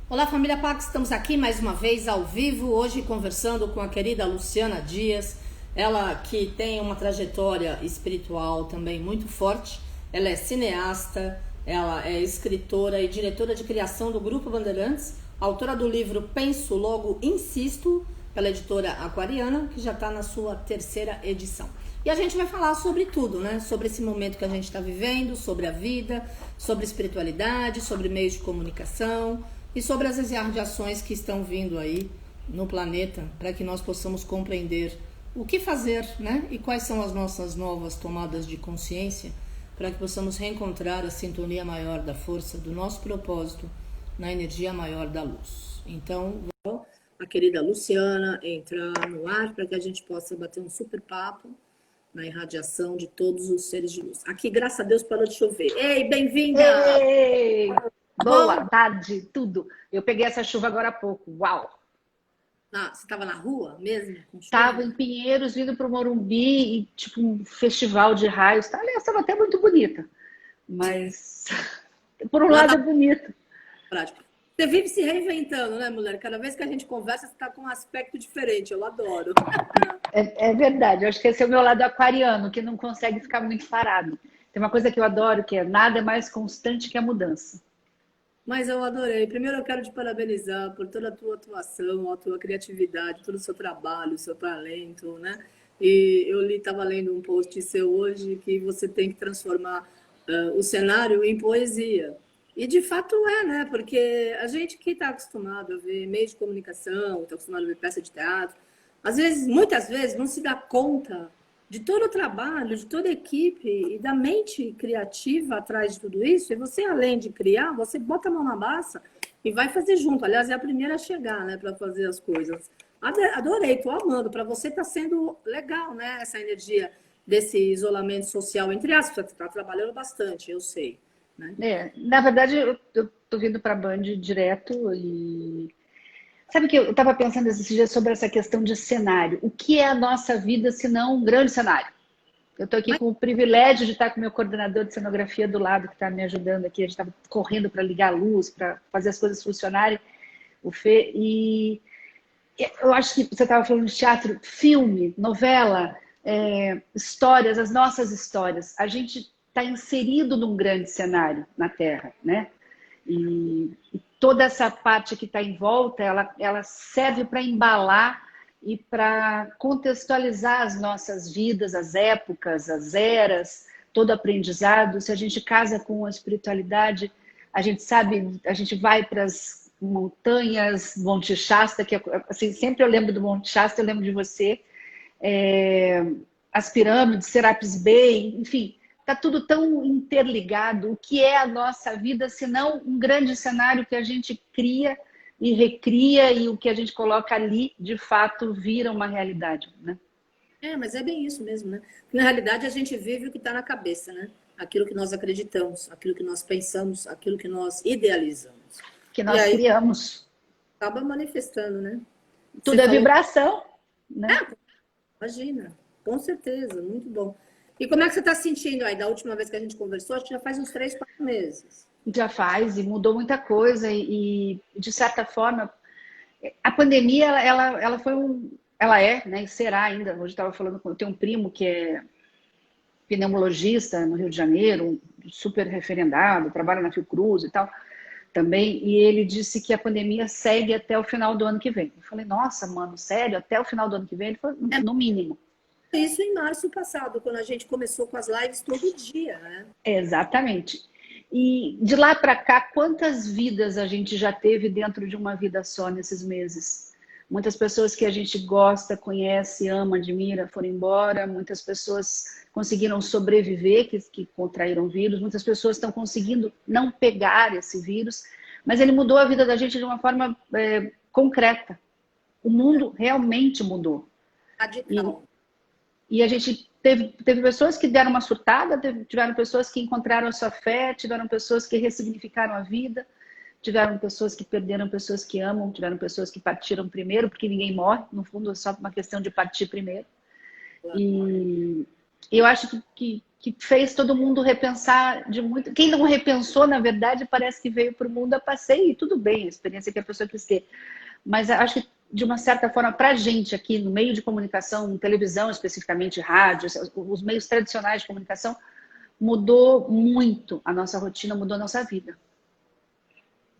Olá, família Pax, estamos aqui mais uma vez ao vivo, hoje conversando com a querida Luciana Dias, ela que tem uma trajetória espiritual também muito forte, ela é cineasta, ela é escritora e diretora de criação do Grupo Bandeirantes, autora do livro Penso, Logo Insisto, pela editora Aquariana, que já está na sua terceira edição. E a gente vai falar sobre tudo, né? Sobre esse momento que a gente está vivendo, sobre a vida, sobre espiritualidade, sobre meios de comunicação e sobre as radiações que estão vindo aí no planeta para que nós possamos compreender o que fazer, né? E quais são as nossas novas tomadas de consciência para que possamos reencontrar a sintonia maior da força do nosso propósito na energia maior da luz. Então, a querida Luciana entrar no ar para que a gente possa bater um super papo na irradiação de todos os seres de luz. Aqui, graças a Deus, parou de chover. Ei, bem-vinda! Ei! Boa Bom? tarde, tudo. Eu peguei essa chuva agora há pouco. Uau! Ah, você estava na rua mesmo, com Tava chuva? em Pinheiros, vindo para o Morumbi, e tipo um festival de raios. Aliás, estava até muito bonita. Mas, por um Lá lado, tá é bonito. prático. Você vive se reinventando, né, mulher? Cada vez que a gente conversa, você está com um aspecto diferente. Eu adoro. É verdade. Eu acho que esse é o meu lado aquariano, que não consegue ficar muito parado. Tem uma coisa que eu adoro, que é nada é mais constante que a mudança. Mas eu adorei. Primeiro eu quero te parabenizar por toda a tua atuação, a tua criatividade, todo o seu trabalho, o seu talento, né? E eu estava lendo um post seu hoje que você tem que transformar o cenário em poesia. E de fato é, né? Porque a gente que está acostumado a ver meios de comunicação, está acostumado a ver peça de teatro, às vezes, muitas vezes, não se dá conta de todo o trabalho, de toda a equipe e da mente criativa atrás de tudo isso. E você, além de criar, você bota a mão na massa e vai fazer junto. Aliás, é a primeira a chegar, né, para fazer as coisas. Adorei, tô amando. Para você está sendo legal, né, essa energia desse isolamento social, entre aspas, você está trabalhando bastante, eu sei, né? Na verdade, eu tô vindo para a Band direto e sabe que eu estava pensando esses dias sobre essa questão de cenário. O que é a nossa vida se não um grande cenário? Eu estou aqui Mas, com o privilégio de estar com o meu coordenador de cenografia do lado, que está me ajudando aqui. A gente estava correndo para ligar a luz, para fazer as coisas funcionarem, o Fê. E eu acho que você estava falando de teatro, filme, novela, histórias, as nossas histórias. A gente está inserido num grande cenário na Terra, né? E toda essa parte que está em volta, ela serve para embalar e para contextualizar as nossas vidas, as épocas, as eras, todo aprendizado. Se a gente casa com a espiritualidade, a gente sabe, a gente vai para as montanhas, Monte Shasta, que assim, sempre eu lembro do Monte Shasta, eu lembro de você, as pirâmides, Serapis Bay, enfim, está tudo tão interligado. O que é a nossa vida, se não um grande cenário que a gente cria e recria e o que a gente coloca ali, de fato, vira uma realidade, né? mas é bem isso mesmo, né? Na realidade, a gente vive o que está na cabeça, né? Aquilo que nós acreditamos, aquilo que nós pensamos, aquilo que nós idealizamos. Que E nós aí criamos. acaba manifestando, né? Você Tudo é falou, vibração, né? imagina, com certeza, muito bom. E como é que você está se sentindo aí? Da última vez que a gente conversou, acho que já faz uns 3, 4 meses. Já faz e mudou muita coisa de certa forma, a pandemia, ela foi ela é, né, e será ainda. Hoje estava falando com, eu tenho um primo que é pneumologista no Rio de Janeiro, um super referendado, trabalha na Fiocruz e tal, também, e ele disse que a pandemia segue até o final do ano que vem. Eu falei, nossa, mano, sério? Até o final do ano que vem? Ele falou, no mínimo. É isso em março passado, quando a gente começou com as lives todo dia, né? Exatamente. E de lá para cá, quantas vidas a gente já teve dentro de uma vida só nesses meses? Muitas pessoas que a gente gosta, conhece, ama, admira, foram embora. Muitas pessoas conseguiram sobreviver, que contraíram vírus. Muitas pessoas estão conseguindo não pegar esse vírus. Mas ele mudou a vida da gente de uma forma concreta. O mundo realmente mudou. E, Radical. e a gente teve pessoas que deram uma surtada, tiveram pessoas que encontraram a sua fé, tiveram pessoas que ressignificaram a vida, tiveram pessoas que perderam pessoas que amam, tiveram pessoas que partiram primeiro, porque ninguém morre, no fundo é só uma questão de partir primeiro. E eu acho que que fez todo mundo repensar de muito. Quem não repensou, na verdade, parece que veio para o mundo a passeio, e tudo bem, a experiência que a pessoa quis ter. Mas acho que, de uma certa forma, para a gente aqui, no meio de comunicação, televisão especificamente, rádio, os meios tradicionais de comunicação, mudou muito a nossa rotina, mudou a nossa vida.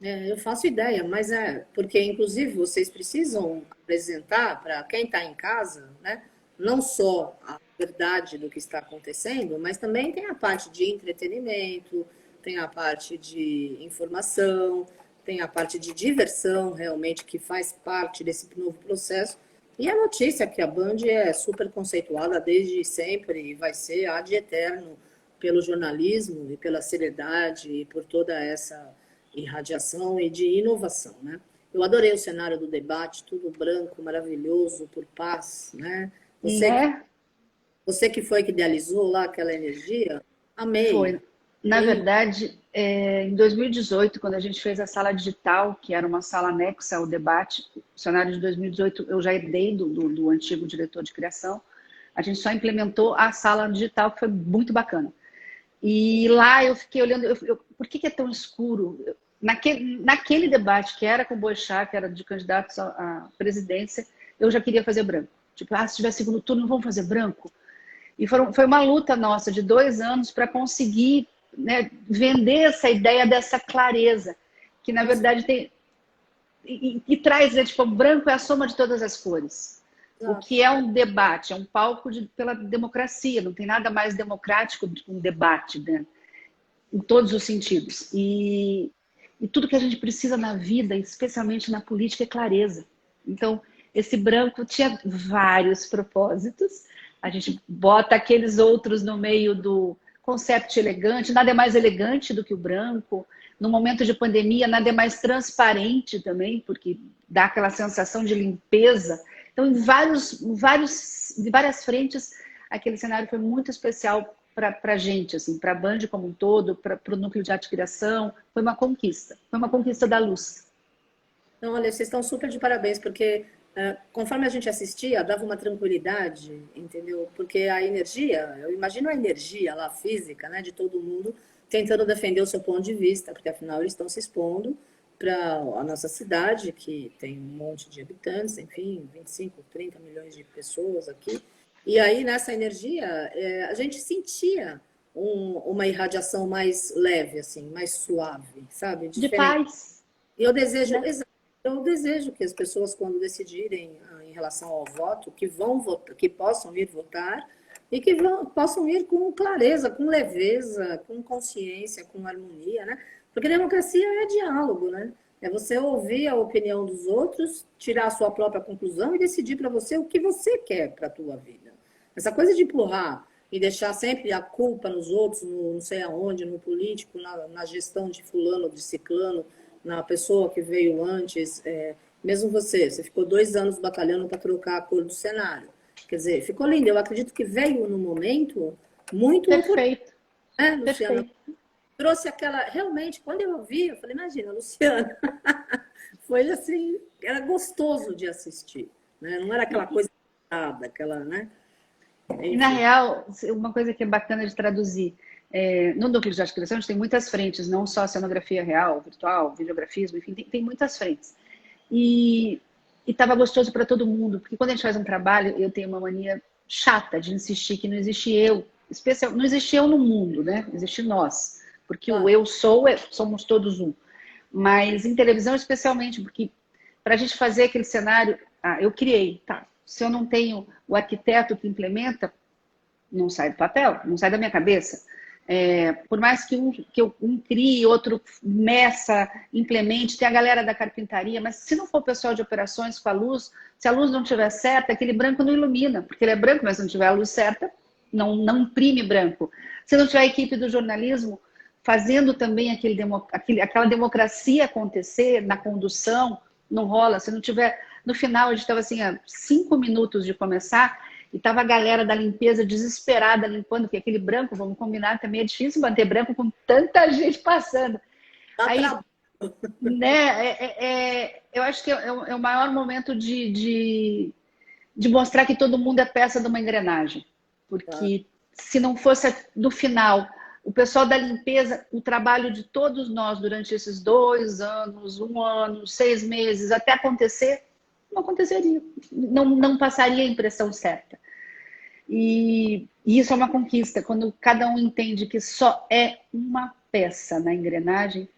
Eu faço ideia, mas porque, inclusive, vocês precisam apresentar para quem está em casa, né, não só a verdade do que está acontecendo, mas também tem a parte de entretenimento, tem a parte de informação, tem a parte de diversão, realmente, que faz parte desse novo processo. E a notícia é que a Band é super conceituada desde sempre e vai ser ad eterno pelo jornalismo e pela seriedade e por toda essa irradiação e de inovação, né? Eu adorei o cenário do debate, tudo branco, maravilhoso, por paz, né? Você que foi que idealizou lá aquela energia, amei. Foi. Na verdade, em 2018, quando a gente fez a sala digital, que era uma sala anexa ao debate, o cenário de 2018 eu já herdei do antigo diretor de criação, a gente só implementou a sala digital, que foi muito bacana. E lá eu fiquei olhando, por que é tão escuro? Naquele debate, que era com o Boechat, que era de candidatos à presidência, eu já queria fazer branco. Tipo, se tiver segundo turno, vamos fazer branco? E foi uma luta nossa de 2 anos para conseguir, né, vender essa ideia dessa clareza, que na verdade tem... E traz, né, tipo, o branco é a soma de todas as cores. O que é um debate? É um palco pela democracia, não tem nada mais democrático do que um debate, né? Em todos os sentidos. E tudo que a gente precisa na vida, especialmente na política, é clareza. Então, esse branco tinha vários propósitos. A gente bota aqueles outros no meio do concept elegante, nada é mais elegante do que o branco. No momento de pandemia, nada é mais transparente também, porque dá aquela sensação de limpeza. Então, em várias frentes, aquele cenário foi muito especial para a gente, assim, para a Band como um todo, para o núcleo de arte e criação. Foi uma conquista da luz. Então, olha, vocês estão super de parabéns, porque conforme a gente assistia, dava uma tranquilidade, entendeu? Porque a energia, eu imagino a energia lá, física, né, de todo mundo, tentando defender o seu ponto de vista, porque afinal eles estão se expondo para a nossa cidade, que tem um monte de habitantes, enfim, 25, 30 milhões de pessoas aqui. E aí, nessa energia, a gente sentia uma irradiação mais leve, assim, mais suave, sabe? De paz. E eu desejo, né? Eu desejo que as pessoas, quando decidirem em relação ao voto, que vão votar, que possam ir votar e que possam ir com clareza, com leveza, com consciência, com harmonia, né? Porque democracia é diálogo, né? É você ouvir a opinião dos outros, tirar a sua própria conclusão e decidir para você o que você quer para a tua vida. Essa coisa de empurrar e deixar sempre a culpa nos outros, no não sei aonde, no político, na gestão de fulano, de ciclano, na pessoa que veio antes, mesmo você ficou 2 anos batalhando para trocar a cor do cenário. Quer dizer, ficou lindo. Eu acredito que veio no momento muito... Perfeito. Luciana? Perfeito. Trouxe aquela... Realmente, quando eu ouvi, eu falei, imagina, Luciana. Foi assim, era gostoso de assistir. Né? Não era aquela coisa aquela, né? E, na real, uma coisa que é bacana de traduzir, no núcleo de arte e criação a gente tem muitas frentes, não só cenografia real, virtual, videografismo, enfim, tem muitas frentes. E estava gostoso para todo mundo, porque quando a gente faz um trabalho, eu tenho uma mania chata de insistir que não existe eu, não existe eu no mundo, né? Existe nós, porque o eu sou, somos todos um. Mas em televisão especialmente, porque para a gente fazer aquele cenário, eu criei, tá? Se eu não tenho o arquiteto que implementa, não sai do papel, não sai da minha cabeça. Por mais que um crie, outro meça, implemente, tem a galera da carpintaria, mas se não for o pessoal de operações com a luz, se a luz não estiver certa, aquele branco não ilumina, porque ele é branco, mas se não tiver a luz certa, não imprime branco. Se não tiver a equipe do jornalismo fazendo também aquela democracia acontecer na condução, não rola. Se não tiver... No final, a gente estava assim, a 5 minutos de começar, e estava a galera da limpeza desesperada limpando, porque aquele branco, vamos combinar, também é difícil manter branco com tanta gente passando. Aí, né, eu acho que é o maior momento de mostrar que todo mundo é peça de uma engrenagem. Porque se não fosse no final o pessoal da limpeza, o trabalho de todos nós durante esses 2 anos, 1 ano, 6 meses, até acontecer, não aconteceria, não passaria a impressão certa. E isso é uma conquista, quando cada um entende que só é uma peça na engrenagem,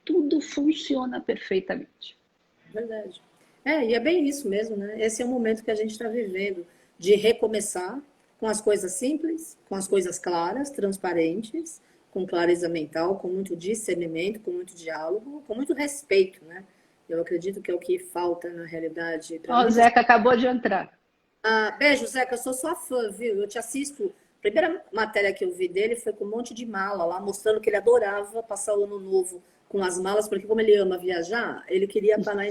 tudo funciona perfeitamente. Verdade. E é bem isso mesmo, né? Esse é o momento que a gente está vivendo, de recomeçar com as coisas simples, com as coisas claras, transparentes, com clareza mental, com muito discernimento, com muito diálogo, com muito respeito, né? Eu acredito que é o que falta na realidade. Ó, o Zeca acabou de entrar. Beijo, Zeca, eu sou sua fã, viu? Eu te assisto. A primeira matéria que eu vi dele foi com um monte de mala lá, mostrando que ele adorava passar o ano novo com as malas, porque como ele ama viajar, ele queria estar na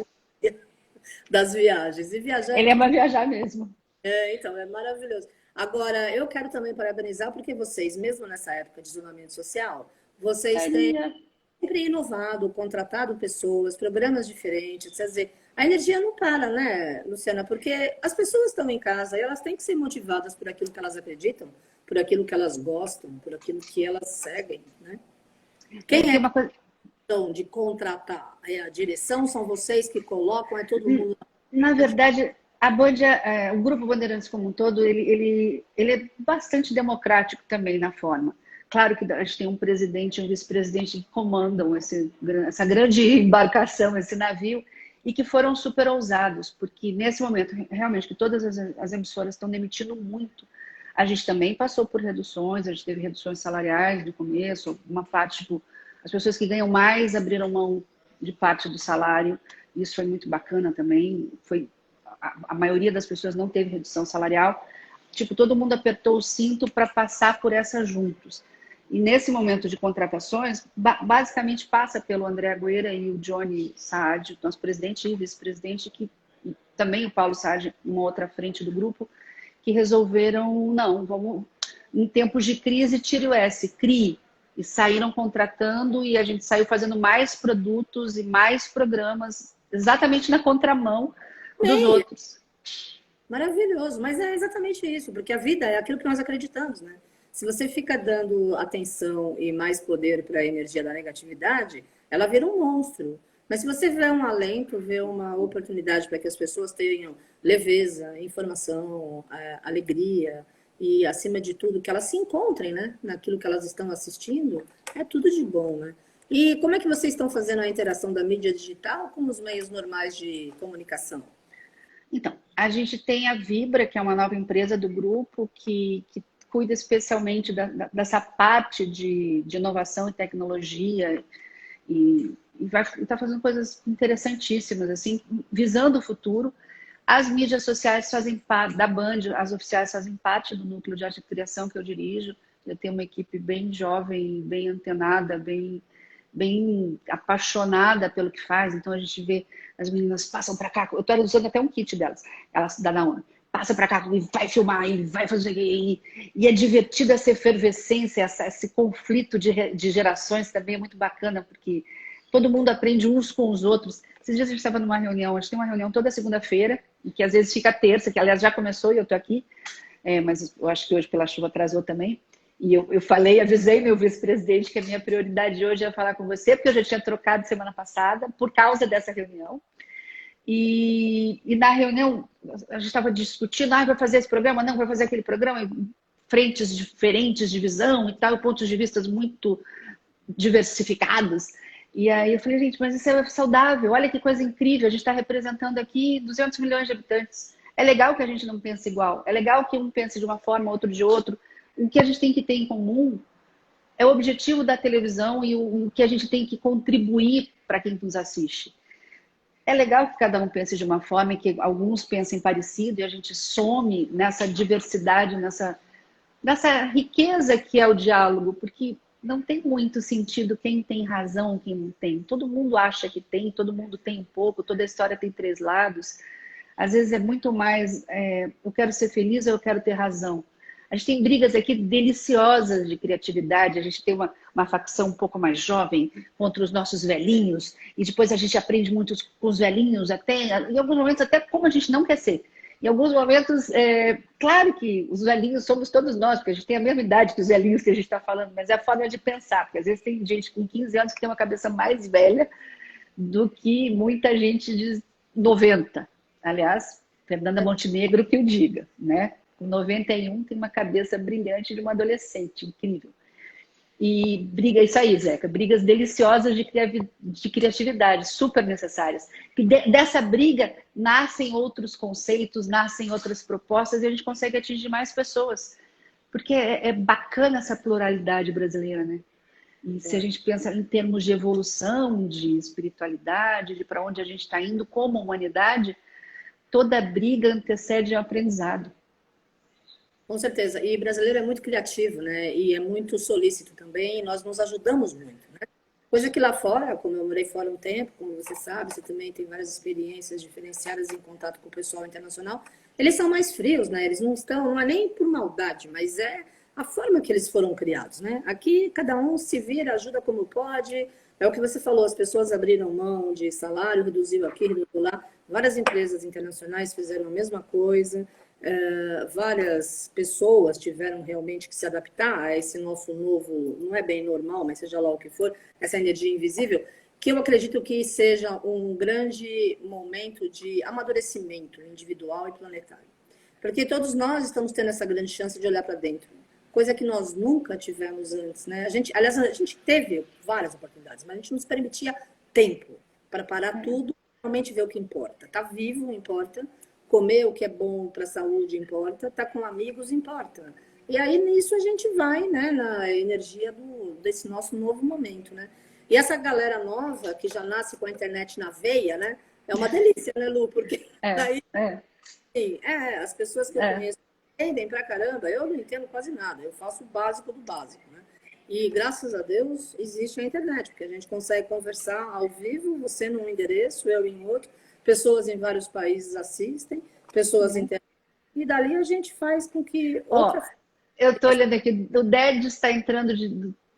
das viagens. E viajar Ele ama viajar mesmo. então, é maravilhoso. Agora, eu quero também parabenizar, porque vocês, mesmo nessa época de isolamento social, vocês têm sempre inovado, contratado pessoas, programas diferentes. Quer dizer, a energia não para, né, Luciana? Porque as pessoas estão em casa e elas têm que ser motivadas por aquilo que elas acreditam, por aquilo que elas gostam, por aquilo que elas seguem, né? Quem é uma coisa de contratar? É a direção? São vocês que colocam? É todo mundo? Na verdade, a Band, o Grupo Bandeirantes como um todo, ele é bastante democrático também na forma. Claro que a gente tem um presidente e um vice-presidente que comandam essa grande embarcação, esse navio, e que foram super ousados, porque nesse momento, realmente, que todas as emissoras estão demitindo muito. A gente também passou por reduções, a gente teve reduções salariais no começo, uma parte, tipo, as pessoas que ganham mais abriram mão de parte do salário, isso foi muito bacana também, a maioria das pessoas não teve redução salarial, tipo, todo mundo apertou o cinto para passar por essa juntos. E nesse momento de contratações, basicamente passa pelo André Agüera e o Johnny Saad, nosso presidente e vice-presidente, que também o Paulo Saad, uma outra frente do grupo, que resolveram, não, vamos, em tempos de crise, tire o S, crie. E saíram contratando e a gente saiu fazendo mais produtos e mais programas, exatamente na contramão dos outros. Maravilhoso, mas é exatamente isso, porque a vida é aquilo que nós acreditamos, né? Se você fica dando atenção e mais poder para a energia da negatividade, ela vira um monstro. Mas se você vê um alento, vê uma oportunidade para que as pessoas tenham leveza, informação, alegria e, acima de tudo, que elas se encontrem, né, naquilo que elas estão assistindo, é tudo de bom, né? E como é que vocês estão fazendo a interação da mídia digital com os meios normais de comunicação? Então, a gente tem a Vibra, que é uma nova empresa do grupo, que cuida especialmente dessa parte de inovação e tecnologia e está fazendo coisas interessantíssimas, assim, visando o futuro. As mídias sociais fazem parte, da Band, as oficiais fazem parte do núcleo de arte e criação que eu dirijo. Eu tenho uma equipe bem jovem, bem antenada, bem apaixonada pelo que faz. Então a gente vê as meninas passam para cá. Eu estou usando até um kit delas, elas da Naona. Passa para cá e vai filmar, e vai fazer. E é divertido essa efervescência, esse conflito de gerações também é muito bacana, porque todo mundo aprende uns com os outros. Esses dias a gente estava numa reunião, a gente tem uma reunião toda segunda-feira, que às vezes fica terça, que aliás já começou e eu estou aqui, mas eu acho que hoje pela chuva atrasou também. E eu falei, avisei meu vice-presidente que a minha prioridade hoje é falar com você, porque eu já tinha trocado semana passada por causa dessa reunião. E na reunião a gente estava discutindo, vai fazer esse programa? Não, vai fazer aquele programa? Frentes diferentes de visão e tal, pontos de vista muito diversificados. E aí eu falei, gente, mas isso é saudável, olha que coisa incrível, a gente está representando aqui 200 milhões de habitantes. É legal que a gente não pense igual, é legal que um pense de uma forma, outro de outro. O que a gente tem que ter em comum é o objetivo da televisão e o que a gente tem que contribuir para quem nos assiste. É legal que cada um pense de uma forma e que alguns pensem parecido e a gente some nessa diversidade, nessa riqueza que é o diálogo, porque não tem muito sentido quem tem razão, quem não tem. Todo mundo acha que tem, todo mundo tem um pouco, toda a história tem 3 lados. Às vezes é muito mais, eu quero ser feliz ou eu quero ter razão. A gente tem brigas aqui deliciosas de criatividade, a gente tem uma facção um pouco mais jovem contra os nossos velhinhos, e depois a gente aprende muito com os velhinhos, até em alguns momentos até como a gente não quer ser. Em alguns momentos, claro que os velhinhos somos todos nós, porque a gente tem a mesma idade que os velhinhos que a gente está falando, mas é a forma de pensar, porque às vezes tem gente com 15 anos que tem uma cabeça mais velha do que muita gente de 90. Aliás, Fernanda Montenegro que o diga, né? Com 91 tem uma cabeça brilhante de uma adolescente, incrível. E briga, isso aí, Zeca, brigas deliciosas de criatividade, super necessárias. E dessa briga nascem outros conceitos, nascem outras propostas e a gente consegue atingir mais pessoas. Porque é bacana essa pluralidade brasileira, né? E se a gente pensa em termos de evolução, de espiritualidade, de para onde a gente está indo como humanidade, toda briga antecede ao aprendizado. Com certeza. E brasileiro é muito criativo, né? E é muito solícito também. E nós nos ajudamos muito, né? Coisa que lá fora, como eu morei fora um tempo, como você sabe, você também tem várias experiências diferenciadas em contato com o pessoal internacional. Eles são mais frios, né? Eles não estão, não é nem por maldade, mas é a forma que eles foram criados, né? Aqui cada um se vira, ajuda como pode. É o que você falou, as pessoas abriram mão de salário, reduziu aqui, reduziu lá. Várias empresas internacionais fizeram a mesma coisa. Várias pessoas tiveram realmente que se adaptar a esse nosso novo, não é bem normal, mas seja lá o que for, essa energia invisível, que eu acredito que seja um grande momento de amadurecimento individual e planetário. Porque todos nós estamos tendo essa grande chance de olhar para dentro, coisa que nós nunca tivemos antes, né? Aliás, a gente teve várias oportunidades, mas a gente nos permitia tempo para parar tudo e realmente ver o que importa. Tá vivo, importa. Comer o que é bom para a saúde importa, estar com amigos importa. E aí nisso a gente vai, né, na energia desse nosso novo momento, né? E essa galera nova que já nasce com a internet na veia, né? É uma delícia, né, Lu? Porque daí, sim, as pessoas que eu conheço entendem pra caramba. Eu não entendo quase nada. Eu faço o básico do básico, né? E graças a Deus existe a internet, porque a gente consegue conversar ao vivo, você num endereço, eu em outro. Pessoas em vários países assistem, pessoas internas, e dali a gente faz com que outra... Eu estou olhando aqui, o Dedes está entrando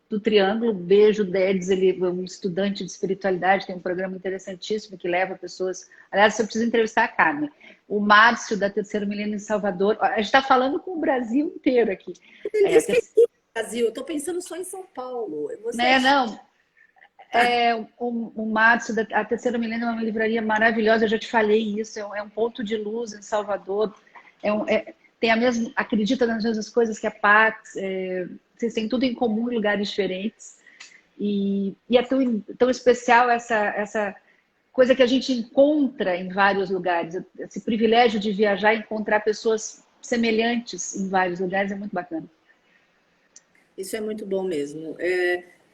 do Triângulo, beijo Dedes, ele é um estudante de espiritualidade, tem um programa interessantíssimo que leva pessoas... Aliás, você precisa entrevistar a Carmen. O Márcio, da Terceiro Milênio em Salvador, a gente está falando com o Brasil inteiro aqui. Eu esqueci o Brasil, eu estou pensando só em São Paulo. Não... o Márcio, a Terceira Milênio é uma livraria maravilhosa, eu já te falei isso, é um ponto de luz em Salvador, tem acredita nas mesmas coisas que a Pax, vocês têm tudo em comum em lugares diferentes, e é tão especial essa coisa que a gente encontra em vários lugares, esse privilégio de viajar e encontrar pessoas semelhantes em vários lugares é muito bacana. Isso é muito bom mesmo.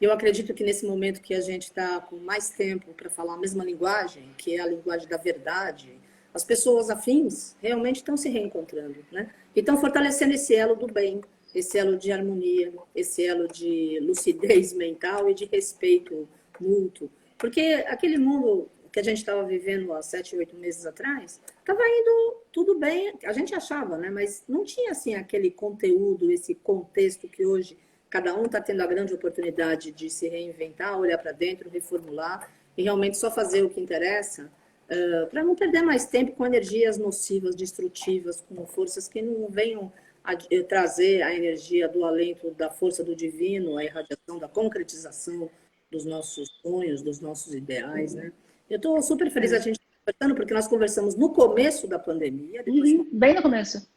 Eu acredito que nesse momento que a gente está com mais tempo para falar a mesma linguagem, que é a linguagem da verdade, as pessoas afins realmente estão se reencontrando, né? E estão fortalecendo esse elo do bem, esse elo de harmonia, esse elo de lucidez mental e de respeito mútuo. Porque aquele mundo que a gente estava vivendo há 7, 8 meses atrás, estava indo tudo bem, a gente achava, né? Mas não tinha assim aquele conteúdo, esse contexto que hoje cada um está tendo a grande oportunidade de se reinventar, olhar para dentro, reformular e realmente só fazer o que interessa, para não perder mais tempo com energias nocivas, destrutivas, com forças que não venham trazer a energia do alento, da força do divino, a irradiação da concretização dos nossos sonhos, dos nossos ideais, né? Eu estou super feliz a gente conversando, porque nós conversamos no começo da pandemia. Bem no começo.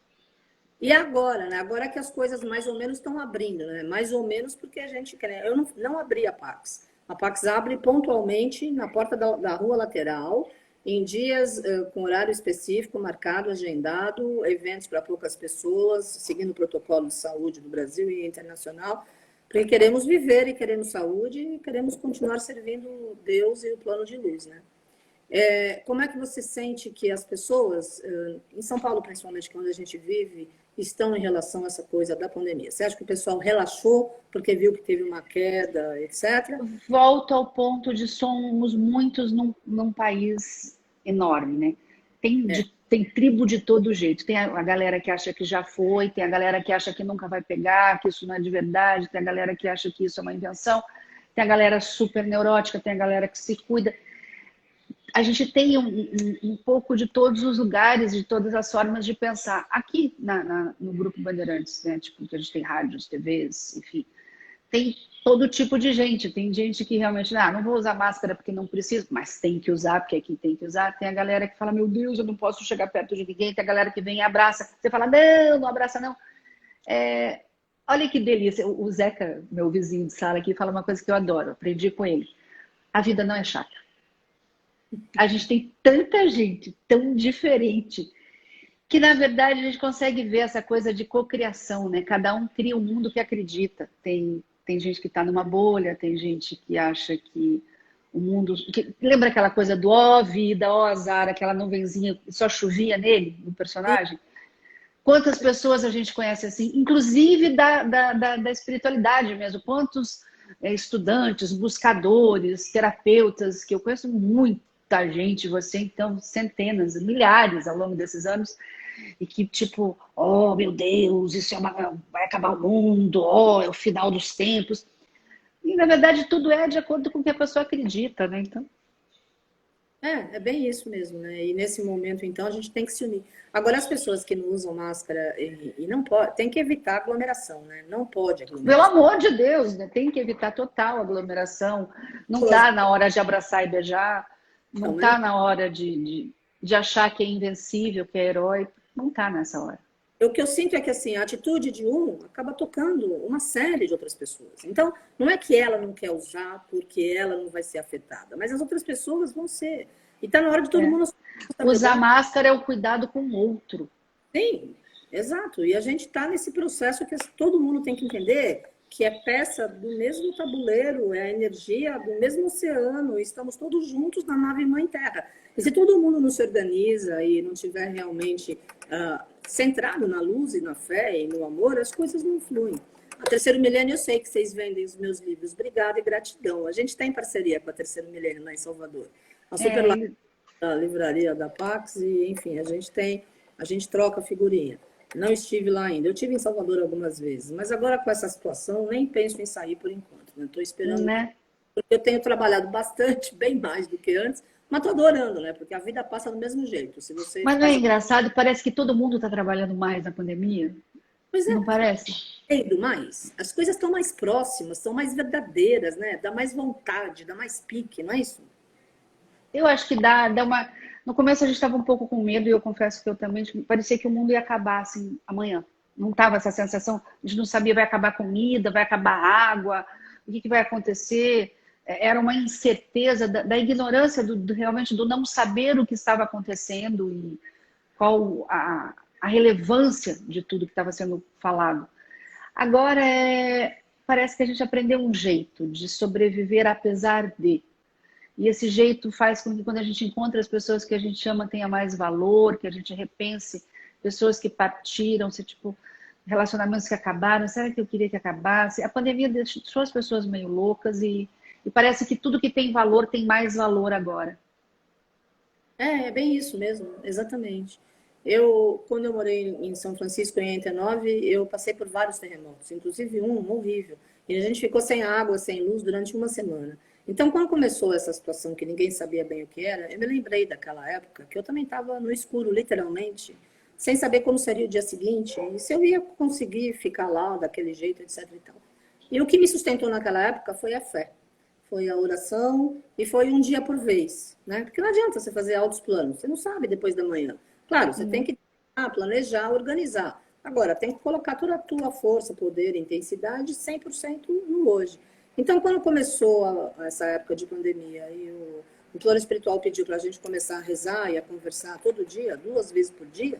E agora, né? Agora que as coisas mais ou menos estão abrindo, né? Mais ou menos porque a gente quer. Eu não abri a Pax. A Pax abre pontualmente na porta da rua lateral, em dias com horário específico, marcado, agendado, eventos para poucas pessoas, seguindo o protocolo de saúde do Brasil e internacional, porque queremos viver e queremos saúde e queremos continuar servindo Deus e o plano de luz, né? Como é que você sente que as pessoas, em São Paulo principalmente, que é onde a gente vive, estão em relação a essa coisa da pandemia? Você acha que o pessoal relaxou porque viu que teve uma queda, etc? Volto ao ponto de somos muitos num país enorme, né? Tem tribo de todo jeito. Tem a galera que acha que já foi, tem a galera que acha que nunca vai pegar, que isso não é de verdade, tem a galera que acha que isso é uma invenção, tem a galera super neurótica, tem a galera que se cuida. a gente tem um pouco de todos os lugares, de todas as formas de pensar. Aqui no Grupo Bandeirantes, né? Tipo, que a gente tem rádios, TVs, enfim, tem todo tipo de gente. Tem gente que realmente, não vou usar máscara porque não preciso, mas tem que usar, porque aqui tem que usar. Tem a galera que fala, meu Deus, eu não posso chegar perto de ninguém. Tem a galera que vem e abraça. Você fala, não, não abraça não. Olha que delícia. O Zeca, meu vizinho de sala aqui, fala uma coisa que eu adoro. Aprendi com ele. A vida não é chata. A gente tem tanta gente tão diferente que, na verdade, a gente consegue ver essa coisa de cocriação, né? Cada um cria um mundo que acredita. Tem gente que está numa bolha, tem gente que acha que o mundo... Lembra aquela coisa do ó vida, ó azar, aquela nuvenzinha que só chovia nele, no personagem? Quantas pessoas a gente conhece assim, inclusive da espiritualidade mesmo. Quantos estudantes, buscadores, terapeutas, que eu conheço muita gente, você então, centenas, milhares ao longo desses anos, e que tipo, oh meu Deus, isso vai acabar o mundo, oh, é o final dos tempos. E na verdade tudo é de acordo com o que a pessoa acredita, né? Então... É bem isso mesmo, né? E nesse momento, então, a gente tem que se unir. Agora, as pessoas que não usam máscara e não pode, tem que evitar aglomeração, né? Não pode Pelo aglomeração. amor de Deus, né? Tem que evitar total aglomeração. Não está na hora de abraçar e beijar. Não está na hora de achar que é invencível, que é herói. Não está nessa hora. O que eu sinto é que assim, a atitude de um acaba tocando uma série de outras pessoas. Então, não é que ela não quer usar porque ela não vai ser afetada, mas as outras pessoas vão ser. E está na hora de todo mundo... Usar máscara é o cuidado com o outro. Sim, exato. E a gente está nesse processo que todo mundo tem que entender que é peça do mesmo tabuleiro, é a energia do mesmo oceano, estamos todos juntos na nave Mãe Terra. E se todo mundo não se organiza e não tiver realmente centrado na luz e na fé e no amor, as coisas não fluem. A Terceiro Milênio, eu sei que vocês vendem os meus livros. Obrigada e gratidão. A gente está em parceria com a Terceiro Milênio lá em Salvador. A super da livraria da Pax e, enfim, a gente troca figurinha. Não estive lá ainda. Eu estive em Salvador algumas vezes, mas agora com essa situação nem penso em sair por enquanto. Estou esperando. Né? Porque eu tenho trabalhado bastante, bem mais do que antes, mas estou adorando, né? Porque a vida passa do mesmo jeito. Se você mas não é engraçado? Parece que todo mundo está trabalhando mais na pandemia. Pois é. Não parece? Mais. As coisas estão mais próximas, são mais verdadeiras, né? Dá mais vontade, dá mais pique, não é isso? Eu acho que dá uma... No começo a gente estava um pouco com medo, e eu confesso que eu também... Parecia que o mundo ia acabar, assim, amanhã. Não estava essa sensação, a gente não sabia, vai acabar a comida, vai acabar a água, o que vai acontecer. Era uma incerteza da ignorância, realmente do não saber o que estava acontecendo e qual a relevância de tudo que estava sendo falado. Agora, parece que a gente aprendeu um jeito de sobreviver apesar de... E esse jeito faz com que quando a gente encontra as pessoas que a gente ama tenha mais valor, que a gente repense pessoas que partiram, tipo, relacionamentos que acabaram, será que eu queria que acabasse? A pandemia deixou as pessoas meio loucas e parece que tudo que tem valor tem mais valor agora. É bem isso mesmo, exatamente. Quando eu morei em São Francisco, em 89, eu passei por vários terremotos, inclusive um horrível. E a gente ficou sem água, sem luz durante uma semana. Então, quando começou essa situação que ninguém sabia bem o que era, eu me lembrei daquela época que eu também estava no escuro, literalmente, sem saber como seria o dia seguinte, e se eu ia conseguir ficar lá daquele jeito, etc. e tal. E o que me sustentou naquela época foi a fé, foi a oração e foi um dia por vez, né? Porque não adianta você fazer altos planos, você não sabe depois da manhã. Claro, você tem que planejar, organizar. Agora, tem que colocar toda a tua força, poder, intensidade 100% no hoje. Então, quando começou essa época de pandemia e o plano espiritual pediu para a gente começar a rezar e a conversar todo dia, 2 vezes por dia,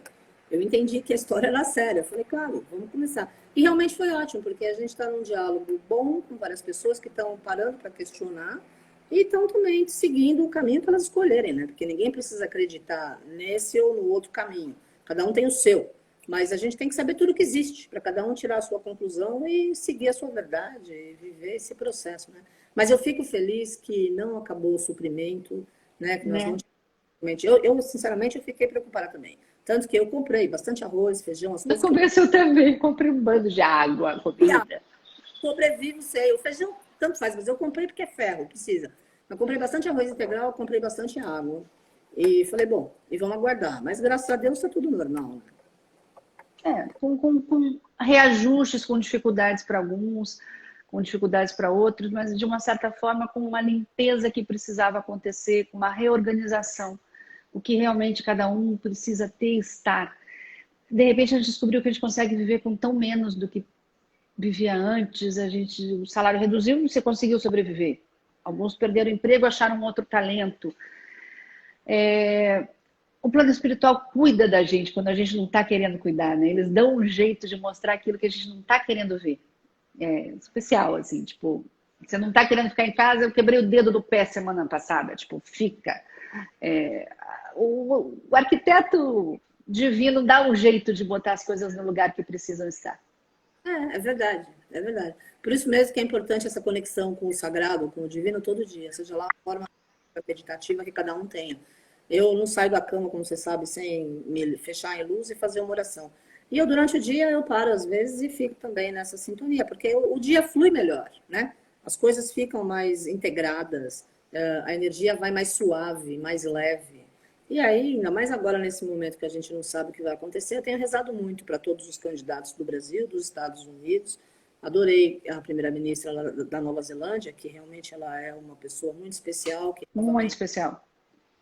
eu entendi que a história era séria. Eu falei, claro, vamos começar. E realmente foi ótimo, porque a gente está num diálogo bom com várias pessoas que estão parando para questionar e estão também seguindo o caminho para elas escolherem, né? Porque ninguém precisa acreditar nesse ou no outro caminho. Cada um tem o seu. Mas a gente tem que saber tudo que existe, para cada um tirar a sua conclusão e seguir a sua verdade, e viver esse processo, né? Mas eu fico feliz que não acabou o suprimento, né? Que nós não tivemos. Sinceramente, eu fiquei preocupada também. Tanto que eu comprei bastante arroz, feijão, as coisas. No começo eu também comprei um bando de água, comida. Sobrevivo, sei. O feijão, tanto faz, mas eu comprei porque é ferro, precisa. Eu comprei bastante arroz integral, comprei bastante água. E falei, bom, e vamos aguardar. Mas graças a Deus está tudo normal, né? Com reajustes, com dificuldades para alguns, com dificuldades para outros, mas de uma certa forma com uma limpeza que precisava acontecer, com uma reorganização, o que realmente cada um precisa ter e estar. De repente a gente descobriu que a gente consegue viver com tão menos do que vivia antes, o salário reduziu e você conseguiu sobreviver. Alguns perderam emprego, acharam um outro talento. O plano espiritual cuida da gente quando a gente não está querendo cuidar, né? Eles dão um jeito de mostrar aquilo que a gente não está querendo ver. É especial, assim, tipo, você não está querendo ficar em casa, eu quebrei o dedo do pé semana passada, tipo, fica. O arquiteto divino dá um jeito de botar as coisas no lugar que precisam estar. É verdade, é verdade. Por isso mesmo que é importante essa conexão com o sagrado, com o divino todo dia, seja lá a forma meditativa que cada um tenha. Eu não saio da cama, como você sabe, sem me fechar em luz e fazer uma oração. E eu, durante o dia, eu paro às vezes e fico também nessa sintonia, porque o dia flui melhor, né? As coisas ficam mais integradas, a energia vai mais suave, mais leve. E aí, ainda mais agora, nesse momento que a gente não sabe o que vai acontecer, eu tenho rezado muito para todos os candidatos do Brasil, dos Estados Unidos. Adorei a primeira-ministra da Nova Zelândia, que realmente ela é uma pessoa muito especial, que Muito especial.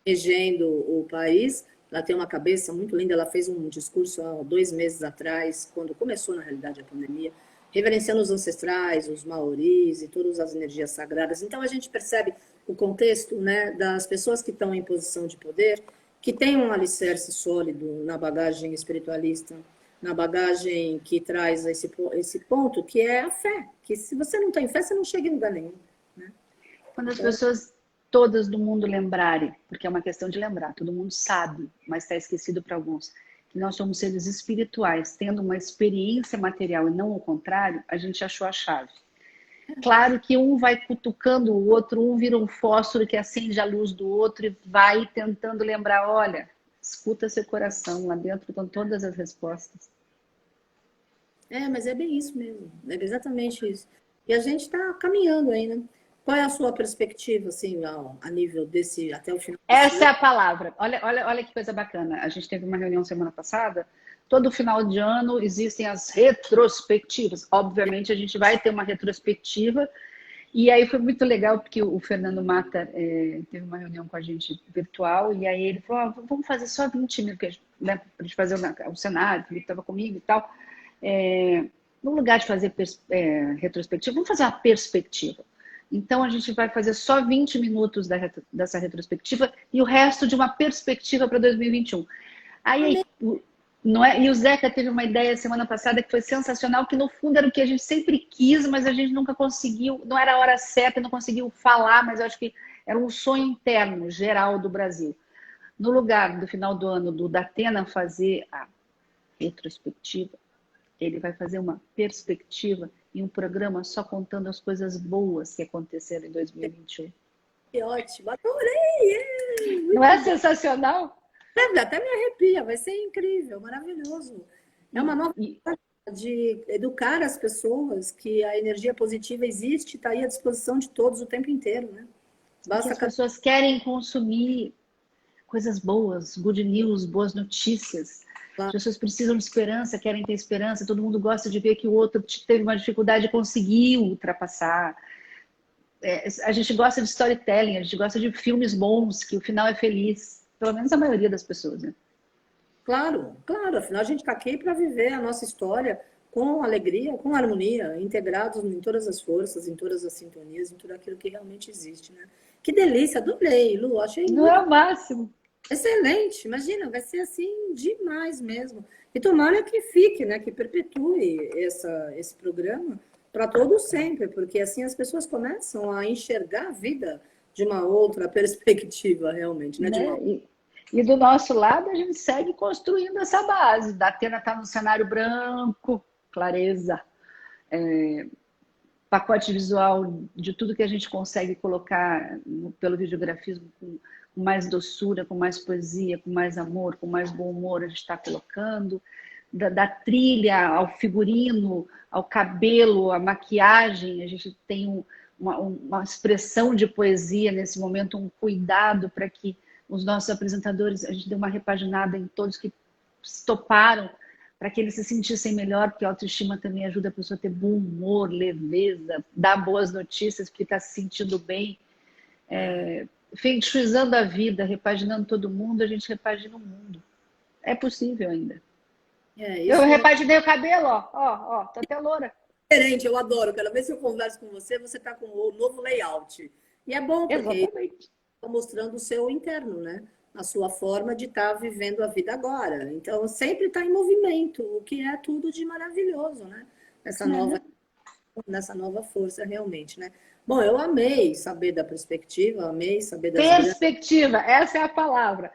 regendo o país. Ela tem uma cabeça muito linda. Ela fez um discurso há 2 meses atrás, quando começou, na realidade, a pandemia, reverenciando os ancestrais, os maoris e todas as energias sagradas. Então, a gente percebe o contexto, né, das pessoas que estão em posição de poder, que têm um alicerce sólido na bagagem espiritualista, na bagagem que traz esse ponto, que é a fé. Que se você não tem fé, você não chega em lugar nenhum. Né? Quando as pessoas todas do mundo lembrarem, porque é uma questão de lembrar, todo mundo sabe, mas está esquecido para alguns, que nós somos seres espirituais, tendo uma experiência material e não o contrário, a gente achou a chave. Claro que um vai cutucando o outro, um vira um fósforo que acende a luz do outro e vai tentando lembrar, olha, escuta seu coração, lá dentro estão todas as respostas. Mas é bem isso mesmo, é exatamente isso. E a gente está caminhando aí, né? Qual é a sua perspectiva, assim, a nível desse, até o final desse Essa é a palavra. Olha que coisa bacana. A gente teve uma reunião semana passada. Todo final de ano existem as retrospectivas. Obviamente, a gente vai ter uma retrospectiva. E aí foi muito legal, porque o Fernando Mata teve uma reunião com a gente virtual. E aí ele falou, vamos fazer só 20 minutos, né, para a gente fazer o cenário, que ele estava comigo e tal. No lugar de fazer retrospectiva, vamos fazer uma perspectiva. Então, a gente vai fazer só 20 minutos dessa retrospectiva e o resto de uma perspectiva para 2021. Aí, não é? E o Zeca teve uma ideia semana passada que foi sensacional, que no fundo era o que a gente sempre quis, mas a gente nunca conseguiu, não era a hora certa, não conseguiu falar, mas eu acho que era um sonho interno, geral do Brasil. No lugar do final do ano do Datena fazer a retrospectiva, ele vai fazer uma perspectiva e um programa só contando as coisas boas que aconteceram em 2021. Que ótimo, adorei! Não é sensacional? Até me arrepia, vai ser incrível, maravilhoso. É uma nova forma de educar as pessoas que a energia positiva existe, está aí à disposição de todos o tempo inteiro, né? Basta as pessoas querem consumir coisas boas, good news, boas notícias. As pessoas precisam de esperança, querem ter esperança. Todo mundo gosta de ver que o outro teve uma dificuldade e conseguiu ultrapassar. A gente gosta de storytelling, a gente gosta de filmes bons, que o final é feliz. Pelo menos a maioria das pessoas, né? Claro, claro. Afinal, a gente está aqui para viver a nossa história com alegria, com harmonia, integrados em todas as forças, em todas as sintonias, em tudo aquilo que realmente existe, né? Que delícia, adorei, Lu. Achei Não é o máximo. Excelente, imagina, vai ser assim demais mesmo. E tomara que fique, né, que perpetue esse programa para todos sempre, porque assim as pessoas começam a enxergar a vida de uma outra perspectiva, realmente, né? E do nosso lado, a gente segue construindo essa base. Da Atena está no cenário branco, clareza, pacote visual de tudo que a gente consegue colocar pelo videografismo com mais doçura, com mais poesia, com mais amor, com mais bom humor, a gente está colocando. Da trilha ao figurino, ao cabelo, à maquiagem, a gente tem uma expressão de poesia nesse momento, um cuidado para que os nossos apresentadores, a gente deu uma repaginada em todos que toparam, para que eles se sentissem melhor, porque a autoestima também ajuda a pessoa a ter bom humor, leveza, dar boas notícias, porque está se sentindo bem. Feng shuizando a vida, repaginando todo mundo, a gente repagina o mundo. É possível ainda. Eu repaginei o cabelo, ó, tô até loura. Diferente, eu adoro. Cada vez que eu converso com você, você está com o novo layout. E é bom, porque está mostrando o seu interno, né? A sua forma de estar vivendo a vida agora. Então, sempre está em movimento, o que é tudo de maravilhoso, né? Nessa nova força, realmente, né? Bom, eu amei saber da perspectiva, amei saber das perspectiva, essa é a palavra.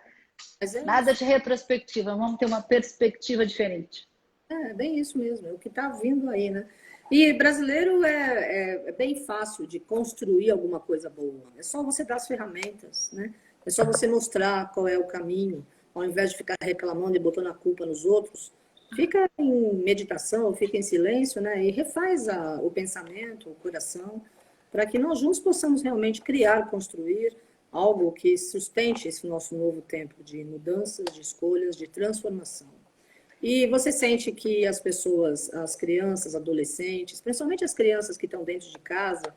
Nada isso. de retrospectiva, vamos ter uma perspectiva diferente. É bem isso mesmo, é o que está vindo aí, né? E brasileiro é bem fácil de construir alguma coisa boa. É só você dar as ferramentas, né? É só você mostrar qual é o caminho, ao invés de ficar reclamando e botando a culpa nos outros. Fica em meditação, fica em silêncio, né? E refaz o pensamento, o coração, para que nós juntos possamos realmente criar, construir algo que sustente esse nosso novo tempo de mudanças, de escolhas, de transformação. E você sente que as pessoas, as crianças, adolescentes, principalmente as crianças que estão dentro de casa,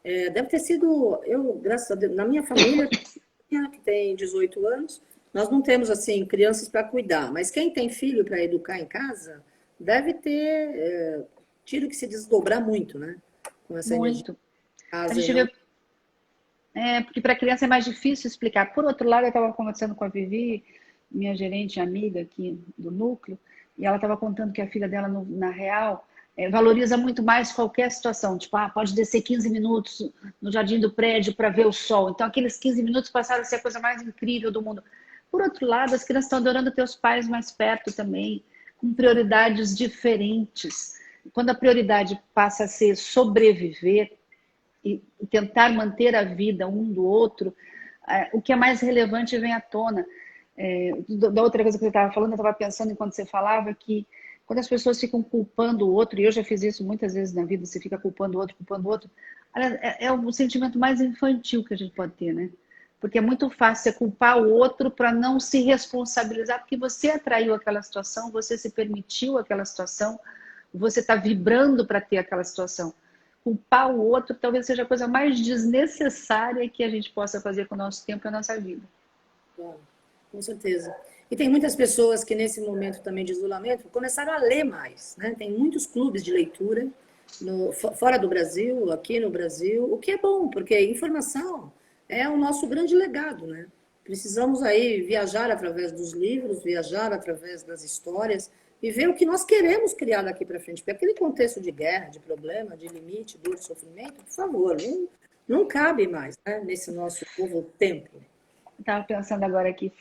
deve ter sido, graças a Deus, na minha família, que tem 18 anos, nós não temos, assim, crianças para cuidar, mas quem tem filho para educar em casa, deve ter tido que se desdobrar muito, né? Com essa muito. Casa, a gente vê... porque para a criança é mais difícil explicar. Por outro lado, eu estava conversando com a Vivi, minha gerente amiga aqui do núcleo, e ela estava contando que a filha dela, na real, valoriza muito mais qualquer situação. Tipo, pode descer 15 minutos no jardim do prédio para ver o sol. Então, aqueles 15 minutos passaram a ser a coisa mais incrível do mundo. Por outro lado, as crianças estão adorando ter os pais mais perto também, com prioridades diferentes. Quando a prioridade passa a ser sobreviver e tentar manter a vida um do outro, o que é mais relevante vem à tona. Da outra coisa que você estava falando, eu estava pensando enquanto você falava que quando as pessoas ficam culpando o outro, e eu já fiz isso muitas vezes na vida, você fica culpando o outro, é o sentimento mais infantil que a gente pode ter, né? Porque é muito fácil você culpar o outro para não se responsabilizar, porque você atraiu aquela situação, você se permitiu aquela situação, você está vibrando para ter aquela situação. Culpar o outro talvez seja a coisa mais desnecessária que a gente possa fazer com o nosso tempo e a nossa vida. Bom, com certeza. E tem muitas pessoas que nesse momento também de isolamento começaram a ler mais, né? Tem muitos clubes de leitura fora do Brasil, aqui no Brasil, o que é bom, porque informação é o nosso grande legado, né? Precisamos aí viajar através dos livros, viajar através das histórias e ver o que nós queremos criar daqui para frente. Porque aquele contexto de guerra, de problema, de limite, dor, sofrimento, por favor, não cabe mais, né, nesse nosso novo tempo. Estava pensando agora aqui,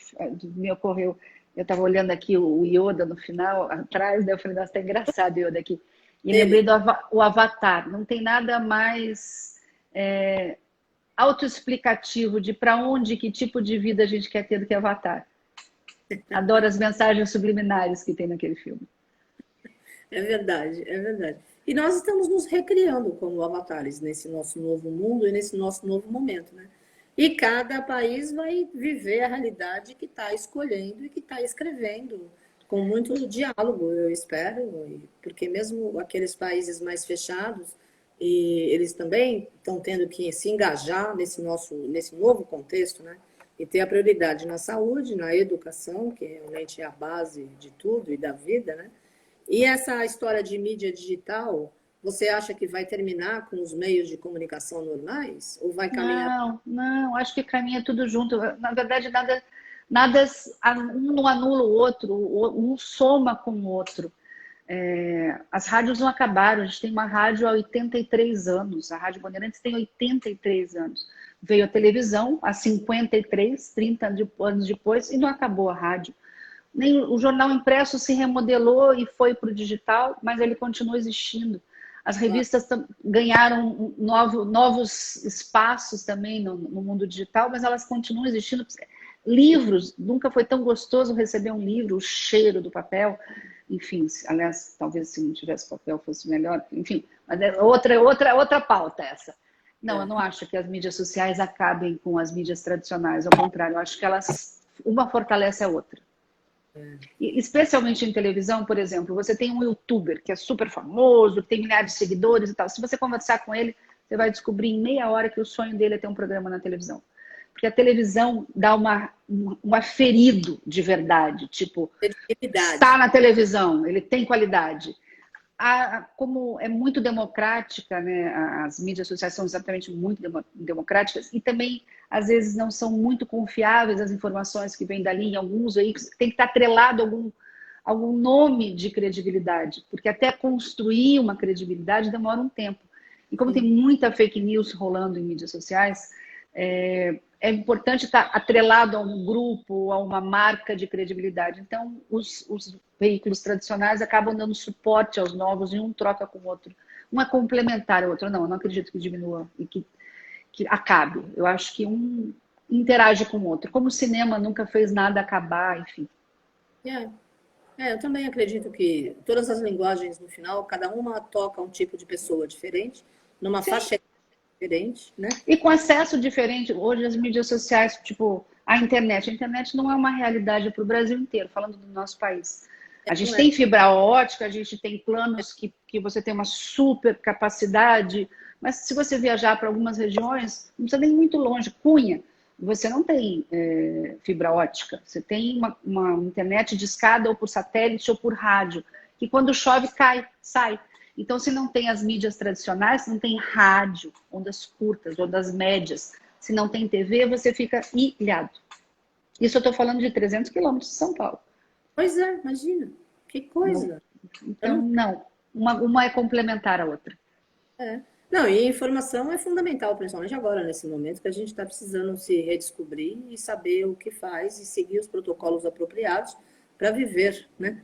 me ocorreu, eu estava olhando aqui o Yoda no final, atrás, daí eu falei, nossa, tá engraçado o Yoda aqui. E lembrei do Avatar. Não tem nada mais autoexplicativo de para onde, que tipo de vida a gente quer ter do que Avatar. Adoro as mensagens subliminares que tem naquele filme. É verdade, é verdade. E nós estamos nos recriando como avatares nesse nosso novo mundo e nesse nosso novo momento, né? E cada país vai viver a realidade que está escolhendo e que está escrevendo, com muito diálogo, eu espero, porque mesmo aqueles países mais fechados, e eles também estão tendo que se engajar nesse novo contexto, né? E ter a prioridade na saúde, na educação, que realmente é a base de tudo e da vida, né? E essa história de mídia digital, você acha que vai terminar com os meios de comunicação normais? Ou vai caminhar? Não, acho que caminha tudo junto. Na verdade, um não anula o outro, um soma com o outro. As rádios não acabaram, a gente tem uma rádio há 83 anos, a Rádio Bandeirantes tem 83 anos. Veio a televisão há 53, 30 anos depois, e não acabou a rádio. Nem o jornal impresso se remodelou e foi para o digital, mas ele continua existindo. As revistas ganharam novos espaços também no mundo digital, mas elas continuam existindo. Livros, nunca foi tão gostoso receber um livro, o cheiro do papel. Enfim, aliás, talvez se não tivesse papel fosse melhor. Enfim, mas é outra pauta essa. Não, eu não acho que as mídias sociais acabem com as mídias tradicionais. Ao contrário, eu acho que elas, uma fortalece a outra. E, especialmente em televisão, por exemplo, você tem um youtuber que é super famoso, que tem milhares de seguidores e tal. Se você conversar com ele, você vai descobrir em meia hora que o sonho dele é ter um programa na televisão. Porque a televisão dá um aferido de verdade. Tipo, Credibilidade. está na televisão, ele tem qualidade. Como é muito democrática, né? As mídias sociais são exatamente muito democráticas e também, às vezes, não são muito confiáveis as informações que vêm dali. Em alguns veículos tem que estar atrelado a algum nome de credibilidade, porque até construir uma credibilidade demora um tempo. E como tem muita fake news rolando em mídias sociais, é importante estar atrelado a um grupo, a uma marca de credibilidade. Então, os veículos tradicionais acabam dando suporte aos novos e um troca com o outro. Um é complementar ao outro. Não, eu não acredito que diminua e que acabe. Eu acho que um interage com o outro. Como o cinema nunca fez nada acabar, enfim. Eu também acredito que todas as linguagens, no final, cada uma toca um tipo de pessoa diferente, numa Sim. faixa diferente, né? E com acesso diferente, hoje as mídias sociais, tipo a internet. A internet não é uma realidade para o Brasil inteiro, falando do nosso país. A gente Não é. tem fibra ótica, a gente tem planos que você tem uma super capacidade, mas se você viajar para algumas regiões, não precisa nem muito longe. Cunha, você não tem fibra ótica, você tem uma internet de escada ou por satélite ou por rádio, que quando chove cai, sai. Então, se não tem as mídias tradicionais, se não tem rádio, ondas curtas, ondas médias, se não tem TV, você fica ilhado. Isso eu estou falando de 300 quilômetros de São Paulo. Pois é, imagina. Que coisa. Então, não. Uma é complementar a outra. Não, e informação é fundamental, principalmente agora, nesse momento, que a gente está precisando se redescobrir e saber o que faz e seguir os protocolos apropriados para viver, né?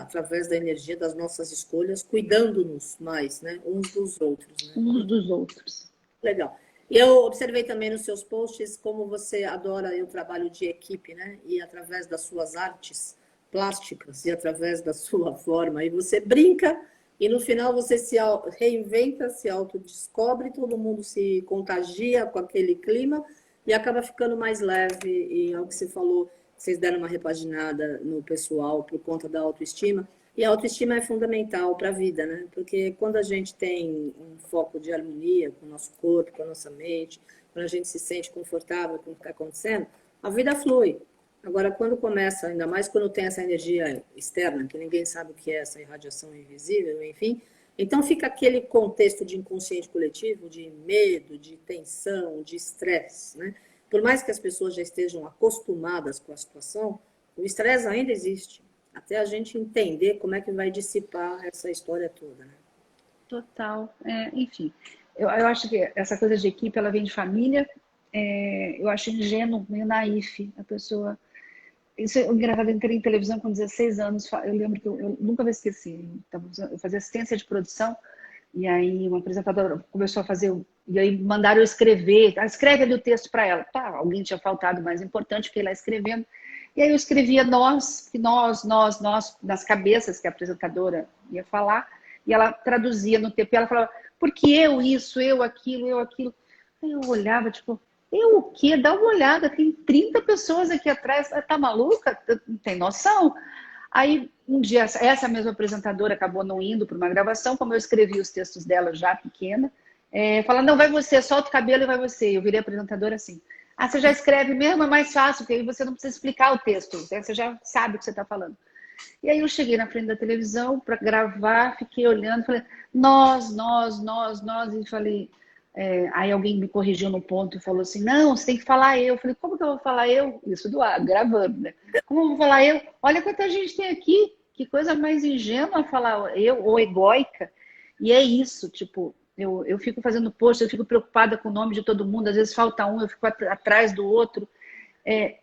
Através da energia das nossas escolhas, cuidando-nos mais, né? Uns dos outros. Né? Uns dos outros. Legal. E eu observei também nos seus posts como você adora o trabalho de equipe, né? E através das suas artes plásticas e através da sua forma, e você brinca e no final você se reinventa, se autodescobre, todo mundo se contagia com aquele clima e acaba ficando mais leve. E é o que você falou, vocês deram uma repaginada no pessoal por conta da autoestima. E a autoestima é fundamental para a vida, né? Porque quando a gente tem um foco de harmonia com o nosso corpo, com a nossa mente, quando a gente se sente confortável com o que está acontecendo, a vida flui. Agora, quando começa, ainda mais quando tem essa energia externa, que ninguém sabe o que é essa irradiação invisível, enfim, então fica aquele contexto de inconsciente coletivo, de medo, de tensão, de estresse, né? Por mais que as pessoas já estejam acostumadas com a situação, o estresse ainda existe. Até a gente entender como é que vai dissipar essa história toda, né? Total. Enfim, eu acho que essa coisa de equipe, ela vem de família. Eu acho ingênuo, meio naif a pessoa. Isso é engraçado, eu entrei em televisão com 16 anos. Eu lembro que eu nunca me esqueci. Eu fazia assistência de produção e aí uma apresentadora começou a fazer. E aí mandaram eu escrever. Escreve ali o texto para ela. Tá, alguém tinha faltado, mais importante, fiquei lá escrevendo. E aí eu escrevia nós, nas cabeças que a apresentadora ia falar, e ela traduzia no TP, ela falava, porque eu isso, eu aquilo, eu aquilo. Aí eu olhava, tipo, eu o quê? Dá uma olhada, tem 30 pessoas aqui atrás, tá maluca? Não tem noção? Aí um dia, essa mesma apresentadora acabou não indo para uma gravação, como eu escrevi os textos dela já pequena, falando, não, vai você, solta o cabelo e vai você. Eu virei apresentadora assim. Você já escreve mesmo, é mais fácil, porque aí você não precisa explicar o texto, né? Você já sabe o que você está falando. E aí eu cheguei na frente da televisão para gravar, fiquei olhando, falei, nós, e falei, aí alguém me corrigiu no ponto e falou assim, não, você tem que falar eu. Eu falei, como que eu vou falar eu? Isso do lado, gravando, né? Como eu vou falar eu? Olha quanta gente tem aqui, que coisa mais ingênua falar eu, ou egóica. E é isso, tipo, eu fico fazendo post, eu fico preocupada com o nome de todo mundo, às vezes falta um, eu fico atrás do outro.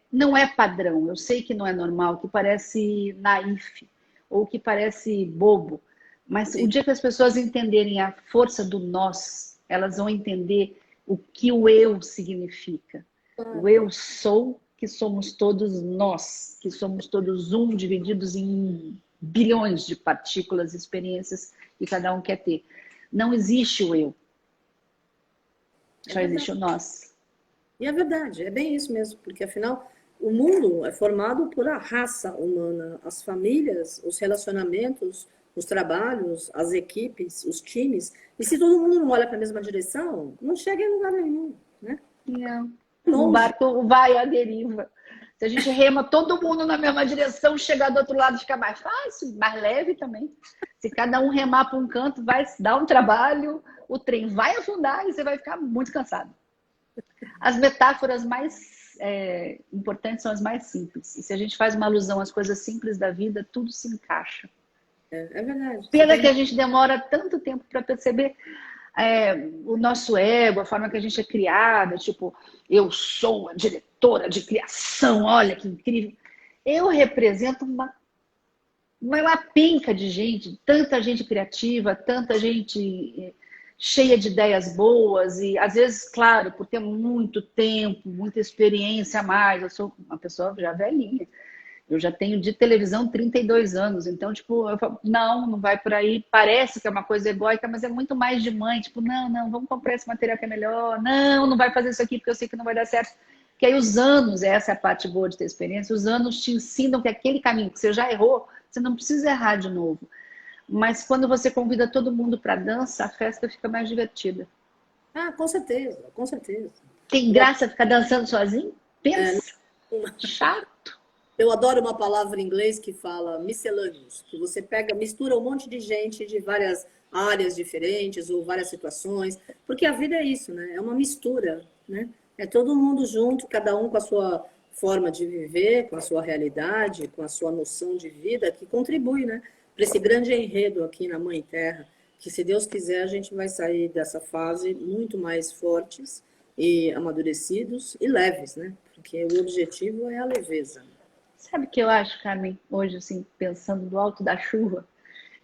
Não é padrão, eu sei que não é normal, que parece naif, ou que parece bobo, mas o dia que as pessoas entenderem a força do nós, elas vão entender o que o eu significa. O eu sou, que somos todos nós, que somos todos um, divididos em bilhões de partículas, experiências que cada um quer ter. Não existe o eu. É Só existe verdade. o nós. E é verdade, é bem isso mesmo, porque afinal o mundo é formado por a raça humana, as famílias, os relacionamentos, os trabalhos, as equipes, os times. E se todo mundo não olha para a mesma direção, não chega em lugar nenhum, né? Não. O Longe. barco vai à deriva. Se a gente rema todo mundo na mesma direção, chegar do outro lado fica mais fácil, mais leve também. Se cada um remar para um canto, vai dar um trabalho, o trem vai afundar e você vai ficar muito cansado. As metáforas mais importantes são as mais simples. E se a gente faz uma alusão às coisas simples da vida, tudo se encaixa. É verdade. Você Pena que tem... a gente demora tanto tempo para perceber o nosso ego, a forma que a gente é criada, tipo, eu sou a diretora de criação, olha que incrível. Eu represento uma penca de gente, tanta gente criativa, tanta gente cheia de ideias boas e às vezes, claro, por ter muito tempo, muita experiência a mais, eu sou uma pessoa já velhinha. Eu já tenho de televisão 32 anos, então, tipo, eu falo, não vai por aí. Parece que é uma coisa egóica, mas é muito mais de mãe. Tipo, não, vamos comprar esse material que é melhor. Não vai fazer isso aqui porque eu sei que não vai dar certo. Porque aí os anos, essa é a parte boa de ter experiência, os anos te ensinam que aquele caminho que você já errou, você não precisa errar de novo. Mas quando você convida todo mundo para dança, a festa fica mais divertida. Ah, com certeza, com certeza. Tem Eu graça ficar dançando sozinho? Pensa. adoro, Chato. eu adoro uma palavra em inglês que fala miscellaneous, que você pega, mistura um monte de gente de várias áreas diferentes ou várias situações, porque a vida é isso, né? É uma mistura, né? É todo mundo junto, cada um com a sua forma de viver, com a sua realidade, com a sua noção de vida, que contribui, né? Para esse grande enredo aqui na Mãe Terra, que se Deus quiser a gente vai sair dessa fase muito mais fortes e amadurecidos e leves, né? Porque o objetivo é a leveza. Sabe o que eu acho, Carmen, hoje, assim, pensando do alto da chuva?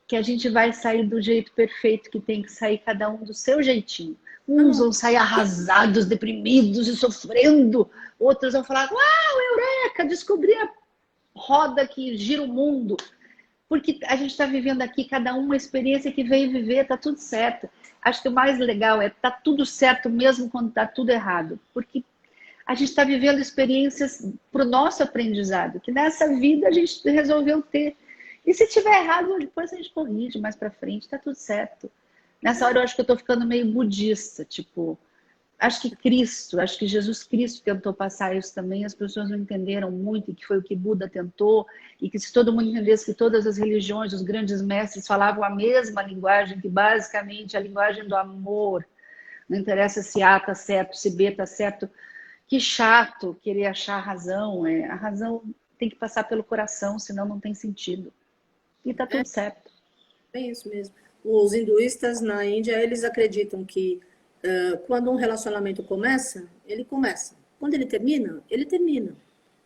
Que a gente vai sair do jeito perfeito que tem que sair, cada um do seu jeitinho. Ah, Uns não. vão sair arrasados, deprimidos e sofrendo. Outros vão falar, uau, eureka, descobri a roda que gira o mundo. Porque a gente está vivendo aqui, cada um uma experiência que veio viver, tá tudo certo. Acho que o mais legal é tá tudo certo mesmo quando tá tudo errado. Porque a gente está vivendo experiências para o nosso aprendizado, que nessa vida a gente resolveu ter. E se tiver errado, depois a gente corrige mais para frente, está tudo certo. Nessa hora eu acho que eu estou ficando meio budista, tipo, acho que Jesus Cristo tentou passar isso também, as pessoas não entenderam muito, e que foi o que Buda tentou, e que se todo mundo entendesse que todas as religiões, os grandes mestres falavam a mesma linguagem, que basicamente é a linguagem do amor, não interessa se A está certo, se B está certo. Que chato querer achar a razão. A razão tem que passar pelo coração, senão não tem sentido. E tá tudo certo. É isso mesmo. Os hinduístas na Índia, eles acreditam que quando um relacionamento começa, ele começa. Quando ele termina, ele termina.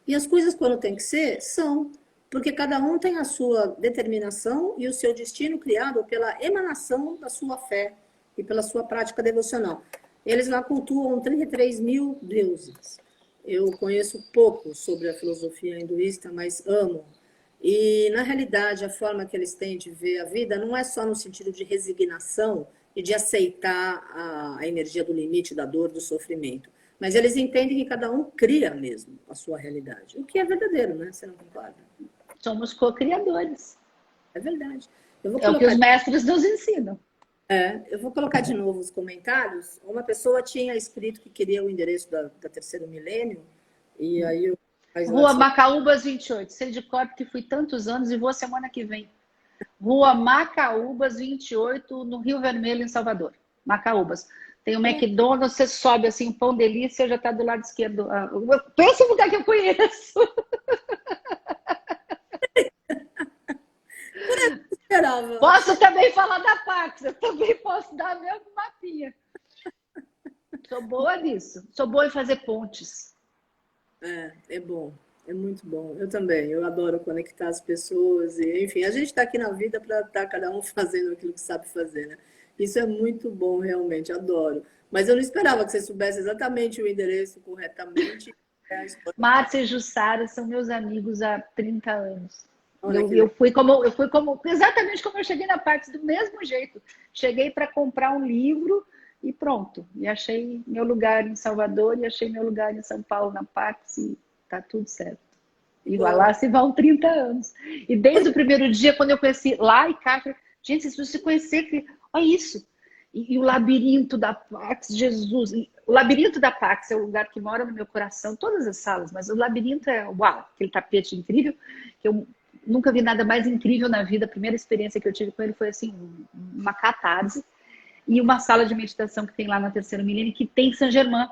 E as coisas, quando tem que ser, são. Porque cada um tem a sua determinação e o seu destino criado pela emanação da sua fé e pela sua prática devocional. Eles lá cultuam 33 mil deuses. Eu conheço pouco sobre a filosofia hinduísta, mas amo. E, na realidade, a forma que eles têm de ver a vida não é só no sentido de resignação e de aceitar a energia do limite, da dor, do sofrimento. Mas eles entendem que cada um cria mesmo a sua realidade. O que é verdadeiro, né? Você não concorda? Somos co-criadores. É verdade. Eu vou É o que colocar, os mestres nos ensinam. eu vou colocar de novo os comentários. Uma pessoa tinha escrito que queria o endereço da Terceiro Milênio, e aí eu faz lá Rua assim, Macaúbas 28. Sei de cor porque fui tantos anos e vou semana que vem. Rua Macaúbas 28, no Rio Vermelho, em Salvador. Macaúbas. Tem o McDonald's, você sobe assim, o Pão Delícia já está do lado esquerdo. Pensa no lugar que eu conheço. esperava. Posso também falar da Pax, eu também posso dar meu mapinha. Sou boa nisso. Sou boa em fazer pontes. É bom, é muito bom. Eu também, eu adoro conectar as pessoas e, enfim, a gente está aqui na vida para estar cada um fazendo aquilo que sabe fazer, né? Isso é muito bom, realmente, adoro. Mas eu não esperava que você soubesse exatamente o endereço corretamente. Márcia e Jussara são meus amigos há 30 anos. Olha que Eu legal. fui exatamente como eu cheguei na parte do mesmo jeito. Cheguei para comprar um livro e pronto. E achei meu lugar em Salvador e achei meu lugar em São Paulo, na Pax, e tá tudo certo. E Bom, lá se vão 30 anos. E desde o primeiro dia, quando eu conheci lá e cá, gente, se você conhecer, olha isso. E o labirinto da Pax, Jesus. E o labirinto da Pax é o lugar que mora no meu coração, todas as salas, mas o labirinto é, uau, aquele tapete incrível, que eu nunca vi nada mais incrível na vida. A primeira experiência que eu tive com ele foi assim, uma catarse. E uma sala de meditação que tem lá na Terceiro Milênio, que tem Saint Germain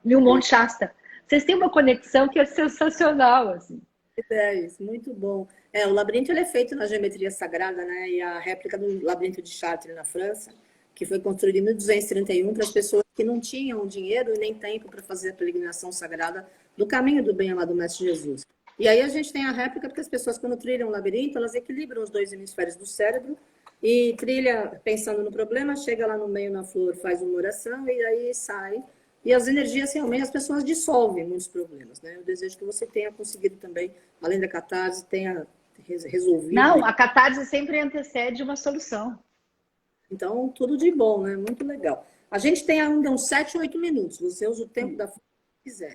e o Monte Shasta. Vocês têm uma conexão que é sensacional, assim. ideias, muito bom. O labirinto ele é feito na geometria sagrada, né? E a réplica do labirinto de Chartres na França, que foi construído em 1231 para as pessoas que não tinham dinheiro e nem tempo para fazer a peregrinação sagrada do caminho do bem amado Mestre Jesus. E aí a gente tem a réplica porque as pessoas, quando trilham o labirinto, elas equilibram os dois hemisférios do cérebro e trilha pensando no problema, chega lá no meio na flor, faz uma oração e aí sai. E as energias, realmente, as pessoas dissolvem muitos problemas, né? Eu desejo que você tenha conseguido também, além da catarse, tenha resolvido. Não, a catarse sempre antecede uma solução. Então, tudo de bom, né? Muito legal. A gente tem ainda uns 7, 8 minutos. Você usa o tempo da forma que quiser.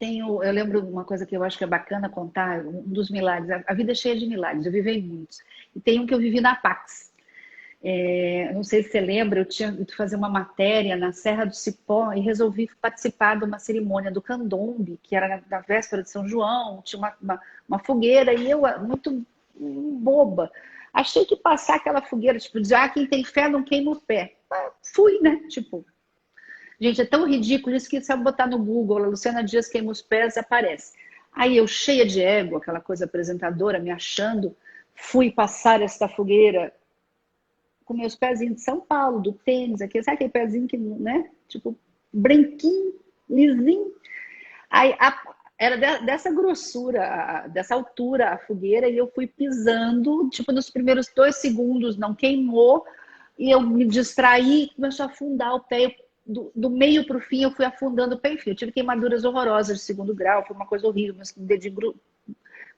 Eu lembro uma coisa que eu acho que é bacana contar, um dos milagres. A vida é cheia de milagres, eu vivi muitos. E tem um que eu vivi na Pax. Não sei se você lembra, eu tinha ido fazer uma matéria na Serra do Cipó e resolvi participar de uma cerimônia do Candombe, que era na véspera de São João, tinha uma fogueira, e eu, muito boba, achei que passar aquela fogueira, tipo, dizer, quem tem fé não queima o pé. Fui, né? Tipo, gente, é tão ridículo isso que se eu botar no Google, a Luciana Dias queima os pés, aparece. Aí eu, cheia de ego, aquela coisa apresentadora, me achando, fui passar esta fogueira com meus pezinhos de São Paulo, do tênis, aqui, sabe aquele pezinho que, né? Tipo, branquinho, lisinho. Aí era dessa grossura, dessa altura a fogueira, e eu fui pisando, tipo, nos primeiros 2 segundos não queimou, e eu me distraí e começou a afundar o pé. Do meio para o fim, eu fui afundando o pé, enfim. Eu tive queimaduras horrorosas de 2º grau, foi uma coisa horrível, mas com dedinho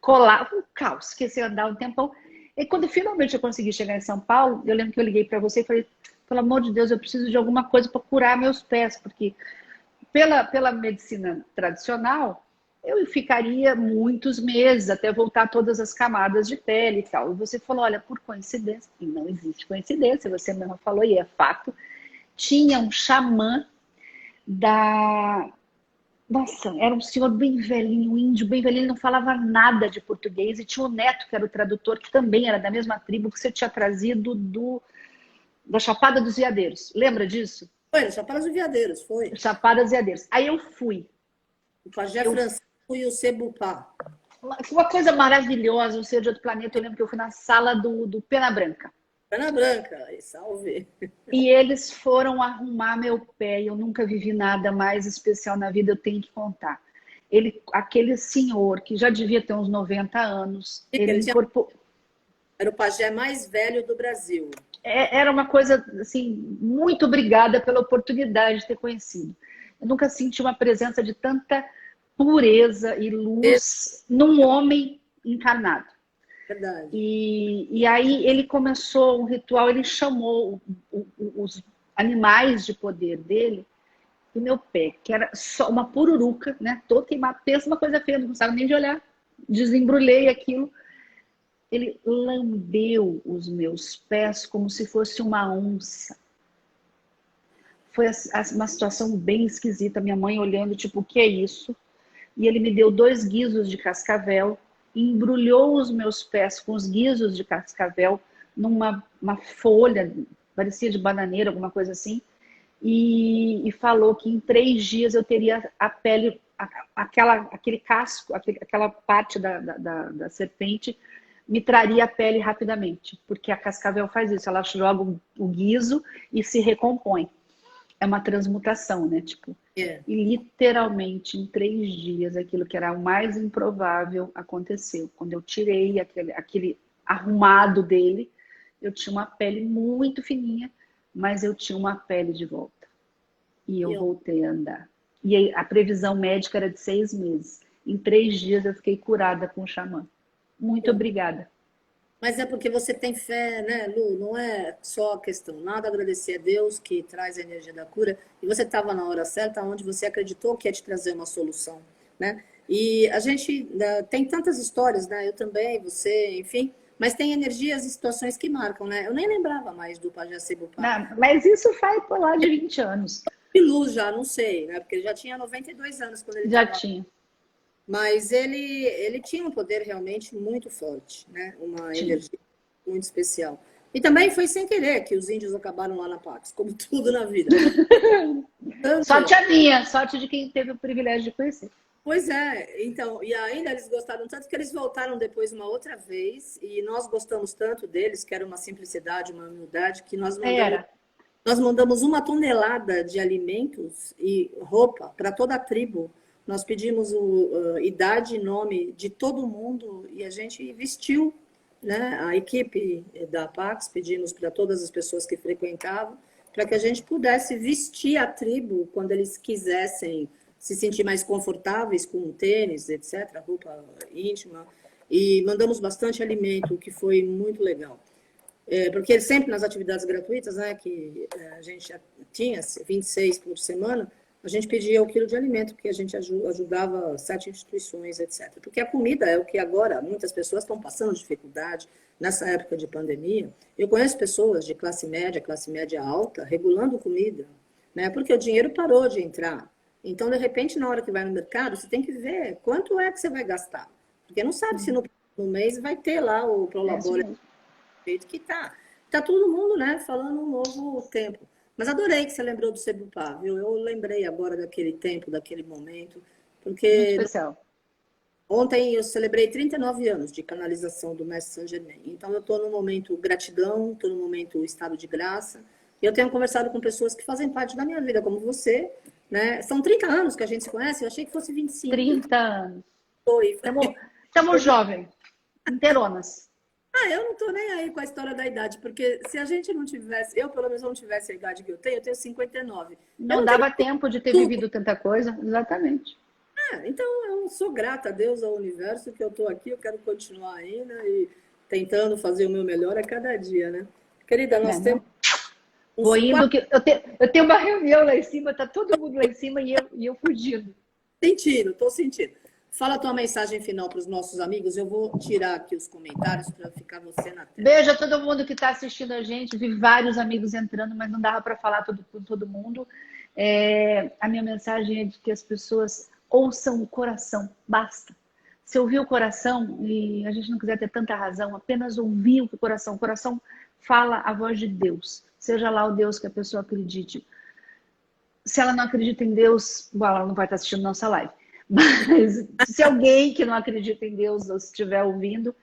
colar, um caos, esqueci de andar um tempão. E quando finalmente eu consegui chegar em São Paulo, eu lembro que eu liguei para você e falei, pelo amor de Deus, eu preciso de alguma coisa para curar meus pés, porque pela medicina tradicional, eu ficaria muitos meses até voltar todas as camadas de pele e tal. E você falou, olha, por coincidência, e não existe coincidência, você mesmo falou, e é fato, tinha um xamã da... Nossa, era um senhor bem velhinho, um índio bem velhinho, ele não falava nada de português, e tinha o neto, que era o tradutor, que também era da mesma tribo que você tinha trazido da Chapada dos Veadeiros. Lembra disso? Foi, Chapada dos Veadeiros, foi. Chapada dos Veadeiros. Aí eu fui. O pajé Francisco e o Sebupá. Uma coisa maravilhosa, um ser de outro planeta. Eu lembro que eu fui na sala do Pena Branca. Pena Branca, salve. E eles foram arrumar meu pé. Eu nunca vivi nada mais especial na vida, eu tenho que contar. Aquele senhor, que já devia ter uns 90 anos, ele incorporou... Era o pajé mais velho do Brasil. Era uma coisa, assim, muito obrigada pela oportunidade de ter conhecido. Eu nunca senti uma presença de tanta pureza e luz num homem encarnado. Verdade. E aí ele começou um ritual, ele chamou os animais de poder dele e meu pé, que era só uma pururuca, né? Todo queimado, pensa uma coisa feia, não gostava nem de olhar. Desembrulhei aquilo. Ele lambeu os meus pés como se fosse uma onça. Foi uma situação bem esquisita. Minha mãe olhando, tipo, o que é isso? E ele me deu 2 guizos de cascavel, embrulhou os meus pés com os guizos de cascavel numa folha, parecia de bananeira, alguma coisa assim, e falou que em 3 dias eu teria a pele, aquele casco, aquela parte da serpente, me traria a pele rapidamente, porque a cascavel faz isso, ela joga o guizo e se recompõe. É uma transmutação, né? Tipo, E literalmente em 3 dias, aquilo que era o mais improvável aconteceu. Quando eu tirei aquele arrumado dele, eu tinha uma pele muito fininha, mas eu tinha uma pele de volta. E eu voltei a andar. E aí, a previsão médica era de 6 meses. Em 3 dias eu fiquei curada com o xamã. Muito obrigada. Mas é porque você tem fé, né, Lu? Não é só a questão. Nada a agradecer a Deus que traz a energia da cura. E você estava na hora certa, onde você acreditou que ia te trazer uma solução, né? E a gente tem tantas histórias, né? Eu também, você, enfim. Mas tem energias e situações que marcam, né? Eu nem lembrava mais do Pajé Sebupá. Não, mas isso faz por lá de 20 anos. E Lu já, não sei, né? Porque ele já tinha 92 anos quando ele Já estava. tinha. Mas ele tinha um poder realmente muito forte, né? Uma Tinha. energia muito especial. E também foi sem querer que os índios acabaram lá na Pax, como tudo na vida. Tanto, Sorte a minha, sorte de quem teve o privilégio de conhecer. pois é, então, e ainda eles gostaram tanto que eles voltaram depois uma outra vez, e nós gostamos tanto deles, que era uma simplicidade, uma humildade, que Era. nós mandamos 1 tonelada de alimentos e roupa para toda a tribo. Nós pedimos idade e nome de todo mundo e a gente vestiu, né? A equipe da Pax, pedimos para todas as pessoas que frequentavam, para que a gente pudesse vestir a tribo quando eles quisessem se sentir mais confortáveis com tênis, etc., roupa íntima. E mandamos bastante alimento, o que foi muito legal. Porque sempre nas atividades gratuitas, né, que a gente tinha 26 por semana, a gente pedia o quilo de alimento, porque a gente ajudava 7 instituições, etc. Porque a comida é o que agora muitas pessoas estão passando dificuldade nessa época de pandemia. Eu conheço pessoas de classe média alta, regulando comida, né, porque o dinheiro parou de entrar. Então, de repente, na hora que vai no mercado, você tem que ver quanto é que você vai gastar. Porque não sabe se no mês vai ter lá o Prolabore jeito que tá. Tá todo mundo, né, falando um novo tempo. Mas adorei que você lembrou do Sebupá, viu? Eu lembrei agora daquele tempo, daquele momento, Muito porque especial. ontem eu celebrei 39 anos de canalização do Mestre Saint Germain. Então eu estou no momento gratidão, estou no momento estado de graça. E eu tenho conversado com pessoas que fazem parte da minha vida, como você, né? São 30 anos que a gente se conhece, eu achei que fosse 25. 30 anos. Foi. Estamos jovens, inteironas. Eu não tô nem aí com a história da idade, porque se a gente não tivesse, eu pelo menos não tivesse a idade que eu tenho 59. Não dava tempo de ter vivido tanta coisa, exatamente. Então eu sou grata a Deus, ao universo, que eu tô aqui, eu quero continuar ainda e tentando fazer o meu melhor a cada dia, né? Querida, nós temos... Vou indo, que eu tenho uma reunião lá em cima, tá todo mundo lá em cima e eu fugindo. Tô sentindo. Fala a tua mensagem final para os nossos amigos. Eu vou tirar aqui os comentários para ficar você na tela. Beijo a todo mundo que está assistindo a gente. Vi vários amigos entrando, mas não dava para falar com todo mundo. A minha mensagem é de que as pessoas ouçam o coração. Basta. Se ouvir o coração, e a gente não quiser ter tanta razão, apenas ouvir o coração fala a voz de Deus. Seja lá o Deus que a pessoa acredite. Se ela não acredita em Deus, bom, ela não vai estar assistindo nossa live. Mas se alguém que não acredita em Deus ou estiver ouvindo,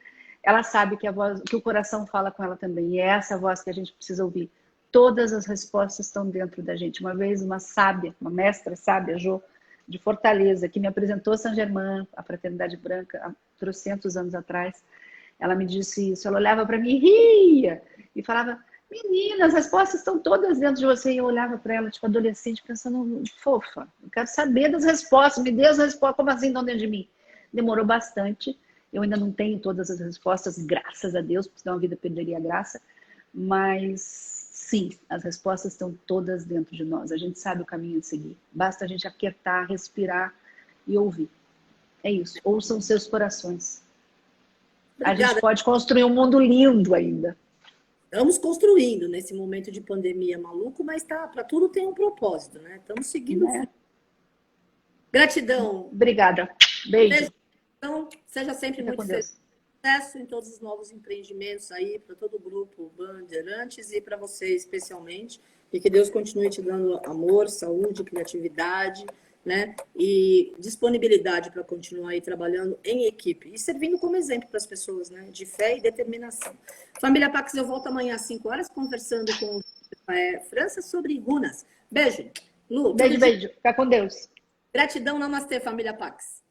ela sabe que que o coração fala com ela também. E é essa voz que a gente precisa ouvir. Todas as respostas estão dentro da gente. Uma vez uma sábia, uma mestra sábia, Jo, de Fortaleza, que me apresentou Saint Germain, a Fraternidade Branca, há 300 anos atrás, ela me disse isso. Ela olhava para mim e ria. E falava, menina, as respostas estão todas dentro de você. E eu olhava para ela, tipo, adolescente, pensando, fofa, eu quero saber das respostas, me dê as respostas, como assim estão dentro de mim? Demorou bastante, eu ainda não tenho todas as respostas, graças a Deus, porque senão a vida perderia a graça, mas sim, as respostas estão todas dentro de nós, a gente sabe o caminho a seguir, basta a gente aquietar, respirar e ouvir. É isso, ouçam seus corações. Obrigada. A gente pode construir um mundo lindo ainda. Estamos construindo nesse momento de pandemia maluco, mas tá, para tudo tem um propósito, né? Estamos seguindo. Gratidão. Obrigada. Beijo. Então, seja sempre muito feliz. Sucesso em todos os novos empreendimentos aí, para todo o grupo Bandeirantes e para você especialmente. E que Deus continue te dando amor, saúde, criatividade, né? E disponibilidade para continuar aí trabalhando em equipe e servindo como exemplo para as pessoas, né? De fé e determinação. Família Pax, eu volto amanhã às 5 horas conversando com França sobre runas. Beijo. Lu, beijo. Fica com Deus. Gratidão, namastê, família Pax.